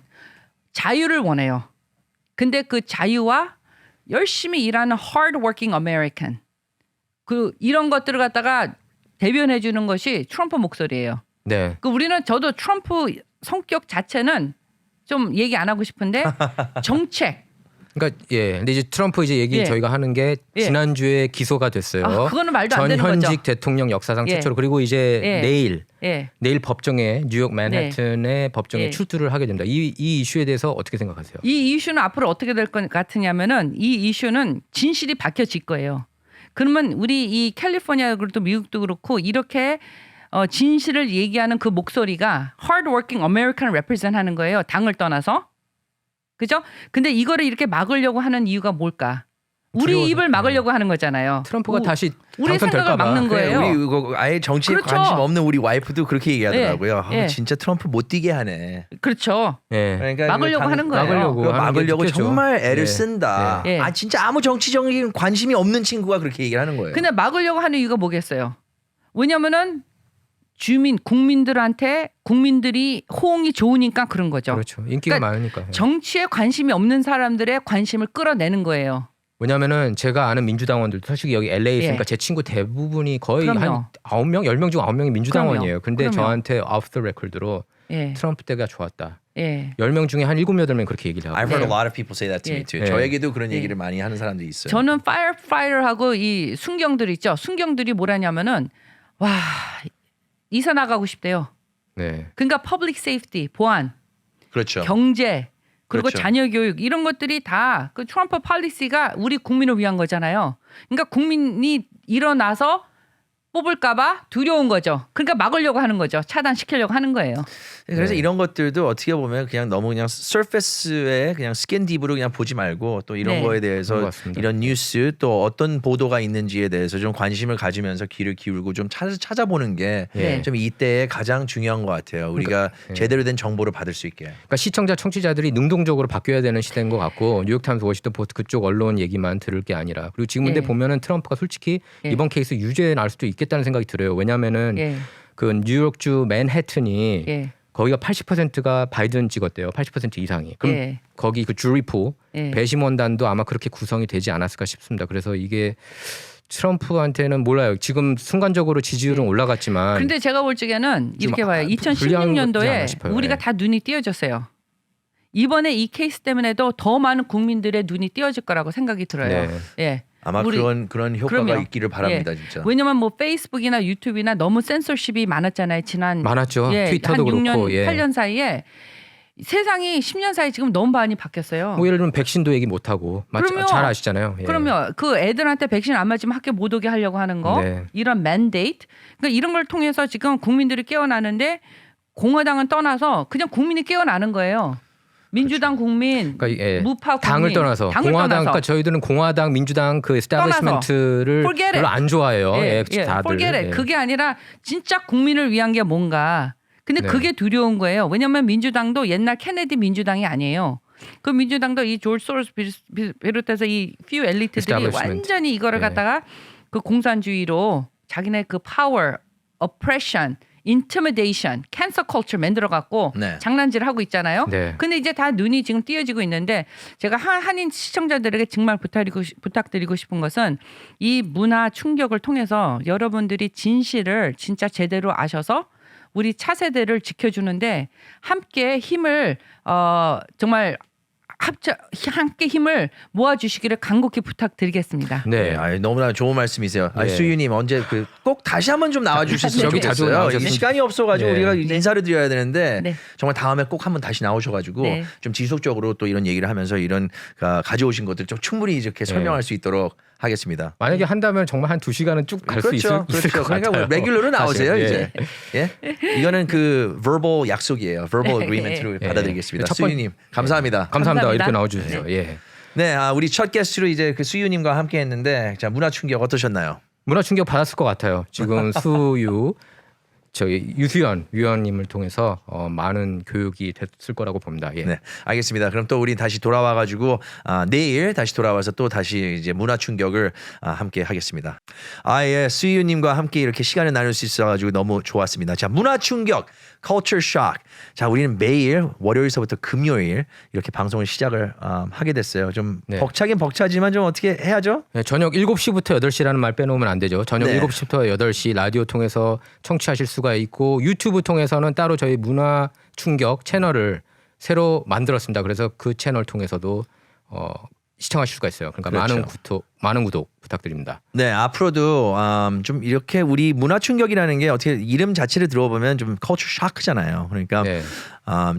자유를 원해요. 근데 그 자유와 열심히 일하는 hard-working American 그 이런 것들을 갖다가 대변해 주는 것이 트럼프 목소리예요. 네. 그 우리는 저도 트럼프 성격 자체는 좀 얘기 안 하고 싶은데 정책 그러니까 근데 이제 트럼프 이제 얘기 예. 저희가 하는 게 예. 지난주에 기소가 됐어요. 아, 그거는 말도 안 되는 전현직 거죠. 대통령 역사상 예. 최초로 그리고 이제 예. 내일 법정에 뉴욕 맨해튼의 법정에 예. 출두를 하게 됩니다. 이 이슈에 대해서 어떻게 생각하세요? 이 이슈는 앞으로 어떻게 될 것 같으냐면은 이 이슈는 진실이 밝혀질 거예요. 그러면 우리 이 캘리포니아 그리고 또 미국도 그렇고 이렇게 진실을 얘기하는 그 목소리가 hardworking American represent 하는 거예요. 당을 떠나서. 그죠? 근데 이거를 이렇게 막으려고 하는 이유가 뭘까? 우리 두려워서. 입을 막으려고 하는 거잖아요. 트럼프가 다시 우리 생각을 당선될까 봐. 막는 그래, 거예요. 우리 이거 아예 정치에 그렇죠. 관심 없는 우리 와이프도 그렇게 얘기하더라고요. 예. 아, 진짜 트럼프 못 뛰게 하네. 그렇죠. 예. 그러니까 막으려고 이거 하는 거예요. 막으려고. 그거 하는 게 막으려고 느껴져. 정말 애를 예. 쓴다. 예. 아 진짜 아무 정치적인 관심이 없는 친구가 그렇게 얘기를 하는 거예요. 근데 막으려고 하는 이유가 뭐겠어요? 왜냐면은 국민들한테 국민들이 호응이 좋으니까 그런 거죠. 그렇죠. 인기가 그러니까 많으니까. 정치에 관심이 없는 사람들의 관심을 끌어내는 거예요. 왜냐면은 제가 아는 민주당원들도 솔직히 여기 LA에 있으니까 예. 제 친구 대부분이 거의 그럼요. 한 9명, 10명 중 9명이 민주당원이에요. 근데 그럼요. 저한테 off the record로 예. 트럼프 때가 좋았다. 예. 10명 중에 한 7, 8명 그렇게 얘기를 하고. I've heard 네. a lot of people say that to me 예. too. 예. 저에게도 그런 예. 얘기를 많이 하는 사람들이 있어요. 저는 파이어파이터하고 이 순경들 있죠. 순경들이 뭐라냐면은 와 이사 나가고 싶대요. 네. 그러니까 퍼블릭 세이프티, 보안, 그렇죠. 경제 그리고 그렇죠. 자녀 교육 이런 것들이 다 그 트럼프 팔리시가 우리 국민을 위한 거잖아요. 그러니까 국민이 일어나서 뽑을까봐 두려운 거죠. 그러니까 막으려고 하는 거죠. 차단시키려고 하는 거예요. 그래서 네. 이런 것들도 어떻게 보면 그냥 너무 그냥 서페스에 그냥 스캔 딥으로 그냥 보지 말고 또 이런 네. 거에 그런 대해서 것 같습니다. 이런 뉴스 또 어떤 보도가 있는지에 대해서 좀 관심을 가지면서 귀를 기울고 좀 찾아보는 게 좀 네. 이때에 가장 중요한 것 같아요. 우리가 예. 제대로 된 정보를 받을 수 있게. 그러니까 시청자, 청취자들이 능동적으로 바뀌어야 되는 시대인 것 같고 뉴욕타임스, 워싱턴 포스트 그쪽 언론 얘기만 들을 게 아니라 그리고 지금 근데 예. 보면은 트럼프가 솔직히 예. 이번 케이스 유죄 날 수도 있겠다는 생각이 들어요. 왜냐하면은 예. 그 뉴욕주 맨해튼이 예. 거기가 80%가 바이든 찍었대요. 80% 이상이. 그럼 예. 거기 그 주리포 예. 배심원단도 아마 그렇게 구성이 되지 않았을까 싶습니다. 그래서 이게 트럼프한테는 몰라요. 지금 순간적으로 지지율은 올라갔지만 근데 제가 볼 적에는 이렇게 좀 봐요. 불리한 거지 않나 2016년도에 싶어요. 우리가 예. 다 눈이 띄어졌어요. 이번에 이 케이스 때문에도 더 많은 국민들의 눈이 띄어질 거라고 생각이 들어요. 네. 예. 아마 우리- 그런 효과가 그럼요. 있기를 바랍니다, 예. 진짜. 왜냐면 뭐 페이스북이나 유튜브나 너무 센서십이 많았잖아요. 지난 많았죠. 트위터도 한 6년, 그렇고. 예. 8년 사이에 세상이 10년 사이에 지금 너무 많이 바뀌었어요. 뭐 예를 들면 백신도 얘기 못 하고 그럼요. 잘 아시잖아요. 예. 그러면 그 애들한테 백신 안 맞으면 학교 못 오게 하려고 하는 거 네. 이런 맨데이트 그러니까 이런 걸 통해서 지금 국민들이 깨어나는데 공화당은 떠나서 그냥 국민이 깨어나는 거예요. 민주당 국민, 그러니까 예. 무파 국민, 당을 떠나서 당을 공화당 떠나서. 그러니까 저희들은 공화당 민주당 그 에스타블리시먼트를 Forget it. 별로 안 좋아해요. 예, 다들. forget it. 예. 그게 아니라 진짜 국민을 위한 게 뭔가. 근데 네. 그게 두려운 거예요. 왜냐하면 민주당도 옛날 케네디 민주당이 아니에요. 그 민주당도 이 조지 소로스 비롯해서 이 few 엘리트들이 Establishment. 완전히 이거를 네. 갖다가 그 공산주의로 자기네 그 power, oppression, intimidation, cancel culture 만들어 갖고 네. 장난질을 하고 있잖아요. 네. 근데 이제 다 눈이 지금 띄어지고 있는데 제가 한인 시청자들에게 정말 부탁드리고 싶은 것은 이 문화 충격을 통해서 여러분들이 진실을 진짜 제대로 아셔서 우리 차세대를 지켜주는데 함께 힘을 정말 함께 힘을 모아주시기를 간곡히 부탁드리겠습니다. 네. 너무나 좋은 말씀이세요. 예. 수유님 언제 꼭 다시 한번 좀 나와주셨으면 여기 자주 좋겠어요. 나오셨으면 이게 시간이 없어가지고 예. 우리가 인사를 드려야 되는데 네. 정말 다음에 꼭 한번 다시 나오셔가지고 네. 좀 지속적으로 또 이런 얘기를 하면서 이런 가져오신 것들 좀 충분히 이렇게 설명할 수 있도록 하겠습니다. 만약에 한다면 정말 한 2시간은 쭉 갈 수 있을 것 그러니까 같아요. 레귤러로 나오세요 사실. 이제. 예? 이거는 그 verbal 약속이에요. verbal agreement로 예. 받아들이겠습니다. 첫 번- 수유님 감사합니다. 감사합니다. 감사합니다. 이렇게 나와주셔서. 예. 네, 우리 첫 게스트로 이제 그 수유님과 함께했는데 자 문화 충격 어떠셨나요? 문화 충격 받았을 것 같아요. 지금 저희 유수연 위원님을 통해서 많은 교육이 됐을 거라고 봅니다. 예. 네, 알겠습니다. 그럼 또 우리 다시 돌아와가지고 내일 다시 돌아와서 또 다시 이제 문화 충격을 함께 하겠습니다. 예, 수유님과 함께 이렇게 시간을 나눌 수 있어가지고 너무 좋았습니다. 자, 문화 충격, culture shock. 자, 우리는 매일 월요일서부터 금요일 이렇게 방송을 시작을 하게 됐어요. 좀 네. 벅차긴 벅차지만 좀 어떻게 해야죠? 네, 저녁 7시부터 8시라는 말 빼놓으면 안 되죠. 저녁 네. 7시부터 8시 라디오 통해서 청취하실 수가 있고 유튜브 통해서는 따로 저희 문화 충격 채널을 새로 만들었습니다. 그래서 그 채널 통해서도 시청하실 수가 있어요. 그러니까 그렇죠. 많은 구독 부탁드립니다. 네, 앞으로도 좀 이렇게 우리 문화 충격이라는 게 어떻게 이름 자체를 들어보면 좀 culture shock잖아요. 그러니까 네.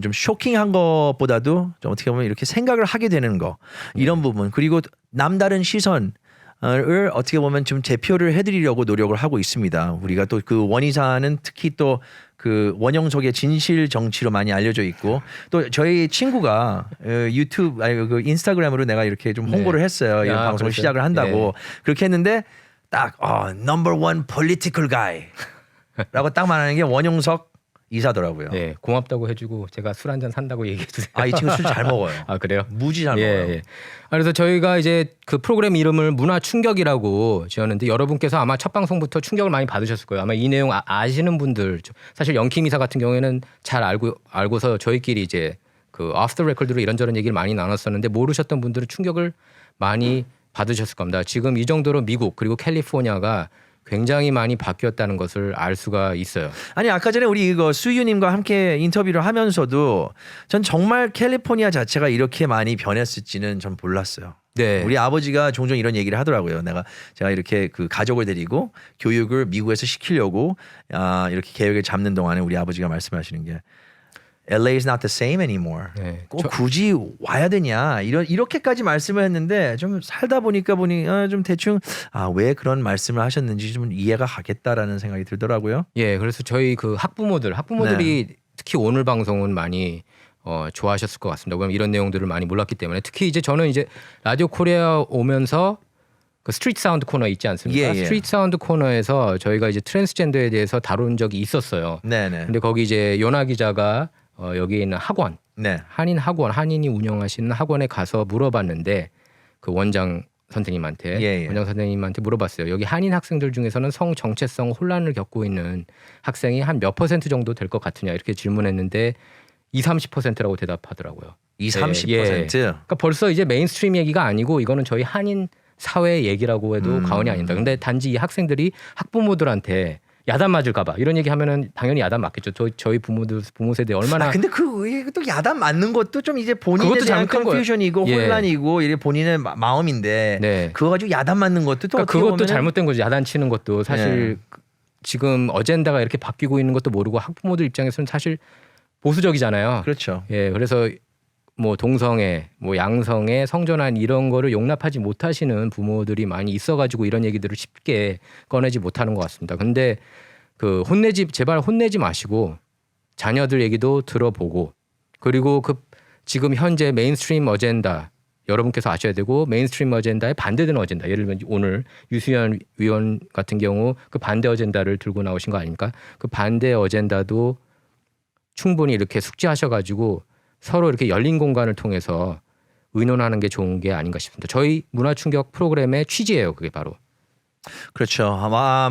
좀 쇼킹한 것보다도 좀 어떻게 보면 이렇게 생각을 하게 되는 거 이런 부분 그리고 남다른 시선을 어떻게 보면 좀 제표를 해드리려고 노력을 하고 있습니다. 우리가 또 그 원의사는 특히 또 그 원영석의 진실 정치로 많이 알려져 있고 또 저희 친구가 유튜브 아니 그 인스타그램으로 내가 이렇게 좀 홍보를 했어요. 이런 방송을 그렇죠. 시작을 한다고 그렇게 했는데 딱 number one political guy라고 딱 말하는 게 원영석 이사더라고요. 네, 고맙다고 해주고 제가 술 한잔 산다고 얘기해 주세요. 이 친구 술 잘 먹어요. 아 그래요? 무지 잘 먹어요. 예. 그래서 저희가 이제 그 프로그램 이름을 문화 충격이라고 지었는데 여러분께서 아마 첫 방송부터 충격을 많이 받으셨을 거예요. 아마 이 내용 아시는 분들 사실 영킴 이사 같은 경우에는 잘 알고서 저희끼리 이제 그 off the record로 이런저런 얘기를 많이 나눴었는데 모르셨던 분들은 충격을 많이 받으셨을 겁니다. 지금 이 정도로 미국 그리고 캘리포니아가 굉장히 많이 바뀌었다는 것을 알 수가 있어요. 아니 아까 전에 우리 이거 수유님과 함께 인터뷰를 하면서도 전 정말 캘리포니아 자체가 이렇게 많이 변했을지는 전 몰랐어요. 네. 우리 아버지가 종종 이런 얘기를 하더라고요. 제가 이렇게 그 가족을 데리고 교육을 미국에서 시키려고 이렇게 계획을 잡는 동안에 우리 아버지가 말씀하시는 게 LA is not the same anymore. 네. 꼭 굳이 와야 되냐 이렇게까지 말씀을 했는데 좀 살다 보니 좀 대충 왜 그런 말씀을 하셨는지 좀 이해가 가겠다라는 생각이 들더라고요. 예, 그래서 저희 그 학부모들이 특히 오늘 방송은 많이 좋아하셨을 것 같습니다. 왜냐면 이런 내용들을 많이 몰랐기 때문에 특히 이제 저는 이제 라디오 코리아 오면서 그 스트리트 사운드 코너 있지 않습니까? 예. 스트리트 사운드 코너에서 저희가 이제 트랜스젠더에 대해서 다룬 적이 있었어요. 네네. 근데 거기 이제 요나 기자가 여기 있는 학원, 네. 한인이 운영하시는 학원에 가서 물어봤는데 그 원장 선생님한테 물어봤어요. 여기 한인 학생들 중에서는 성 정체성 혼란을 겪고 있는 학생이 한 몇 %, 정도 될 것 같으냐 이렇게 질문했는데 20-30%라고 대답하더라고요. 20-30%. 예. 그러니까 벌써 이제 메인스트림 얘기가 아니고 이거는 저희 한인 사회 얘기라고 해도 과언이 아닙니다. 근데 단지 이 학생들이 학부모들한테 야단 맞을까봐 이런 얘기하면은 당연히 야단 맞겠죠. 저희 부모 세대 얼마나. 근데 또 야단 맞는 것도 좀 이제 본인에 그것도 대한 잘못된 컨퓨전이고 거예요. 혼란이고 이게 본인의 마음인데 네. 그거 가지고 야단 맞는 것도 또 그러니까 그것도 잘못된 거죠. 야단 치는 것도 사실 지금 어젠다가 이렇게 바뀌고 있는 것도 모르고 학부모들 입장에서는 사실 보수적이잖아요. 그렇죠. 예, 그래서 뭐 동성애, 뭐 양성애, 성전환 이런 거를 용납하지 못하시는 부모들이 많이 있어가지고 이런 얘기들을 쉽게 꺼내지 못하는 것 같습니다. 근데 그 제발 혼내지 마시고 자녀들 얘기도 들어보고 그리고 그 지금 현재 메인스트림 어젠다 여러분께서 아셔야 되고 메인스트림 어젠다에 반대되는 어젠다 예를 들면 오늘 유수연 위원 같은 경우 그 반대 어젠다를 들고 나오신 거 아닙니까? 그 반대 어젠다도 충분히 이렇게 숙지하셔가지고 서로 이렇게 열린 공간을 통해서 의논하는 게 좋은 게 아닌가 싶습니다. 저희 문화충격 프로그램의 취지예요. 그게 바로. 그렇죠.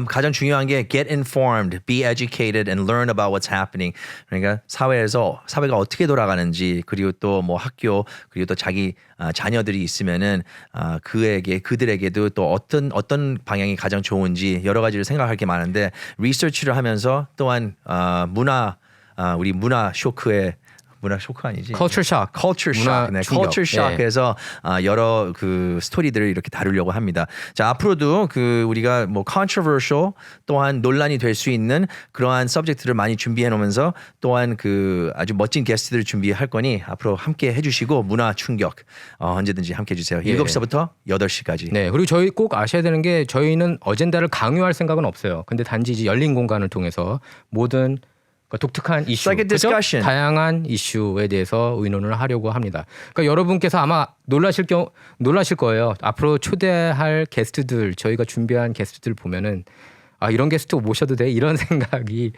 가장 중요한 게 get informed, be educated, and learn about what's happening. 그러니까 사회가 어떻게 돌아가는지 그리고 또 뭐 학교 그리고 또 자기 자녀들이 있으면은 그들에게도 또 어떤 방향이 가장 좋은지 여러 가지를 생각할 게 많은데 리서치를 하면서 또한 우리 문화 쇼크에 문화 쇼크 아니지? Culture shock. Culture shock. 네, 충격. Culture shock에서 여러 그 스토리들을 이렇게 다루려고 합니다. 자, 앞으로도 우리가 뭐 controversial 또한 논란이 될 수 있는 그러한 서브젝트를 많이 준비해 놓으면서 또한 아주 멋진 게스트들을 준비할 거니 앞으로 함께 해 주시고 문화 충격 언제든지 함께 해 주세요. 7시부터 8시까지. 네. 그리고 저희 꼭 아셔야 되는 게 저희는 어젠다를 강요할 생각은 없어요. 근데 단지 이제 열린 공간을 통해서 모든 독특한 이슈, 그렇죠? 다양한 이슈에 대해서 의논을 하려고 합니다. 그러니까 여러분께서 아마 놀라실 거예요. 앞으로 초대할 게스트들, 저희가 준비한 게스트들 보면은 이런 게스트 모셔도 돼? 이런 생각이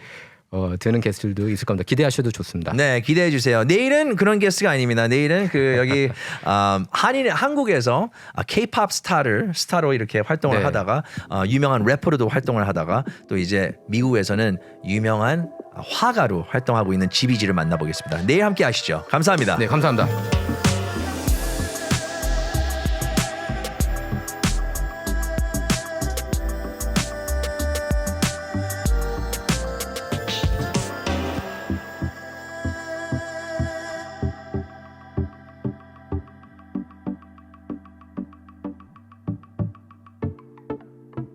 드는 게스트들도 있을 겁니다. 기대하셔도 좋습니다. 네, 기대해 주세요. 내일은 그런 게스트가 아닙니다. 내일은 여기 한국에서 K-pop 스타로 이렇게 활동을 하다가 유명한 래퍼로도 활동을 하다가 또 이제 미국에서는 유명한 화가로 활동하고 있는 지비지를 만나보겠습니다. 내일 함께 하시죠. 감사합니다. 네, 감사합니다.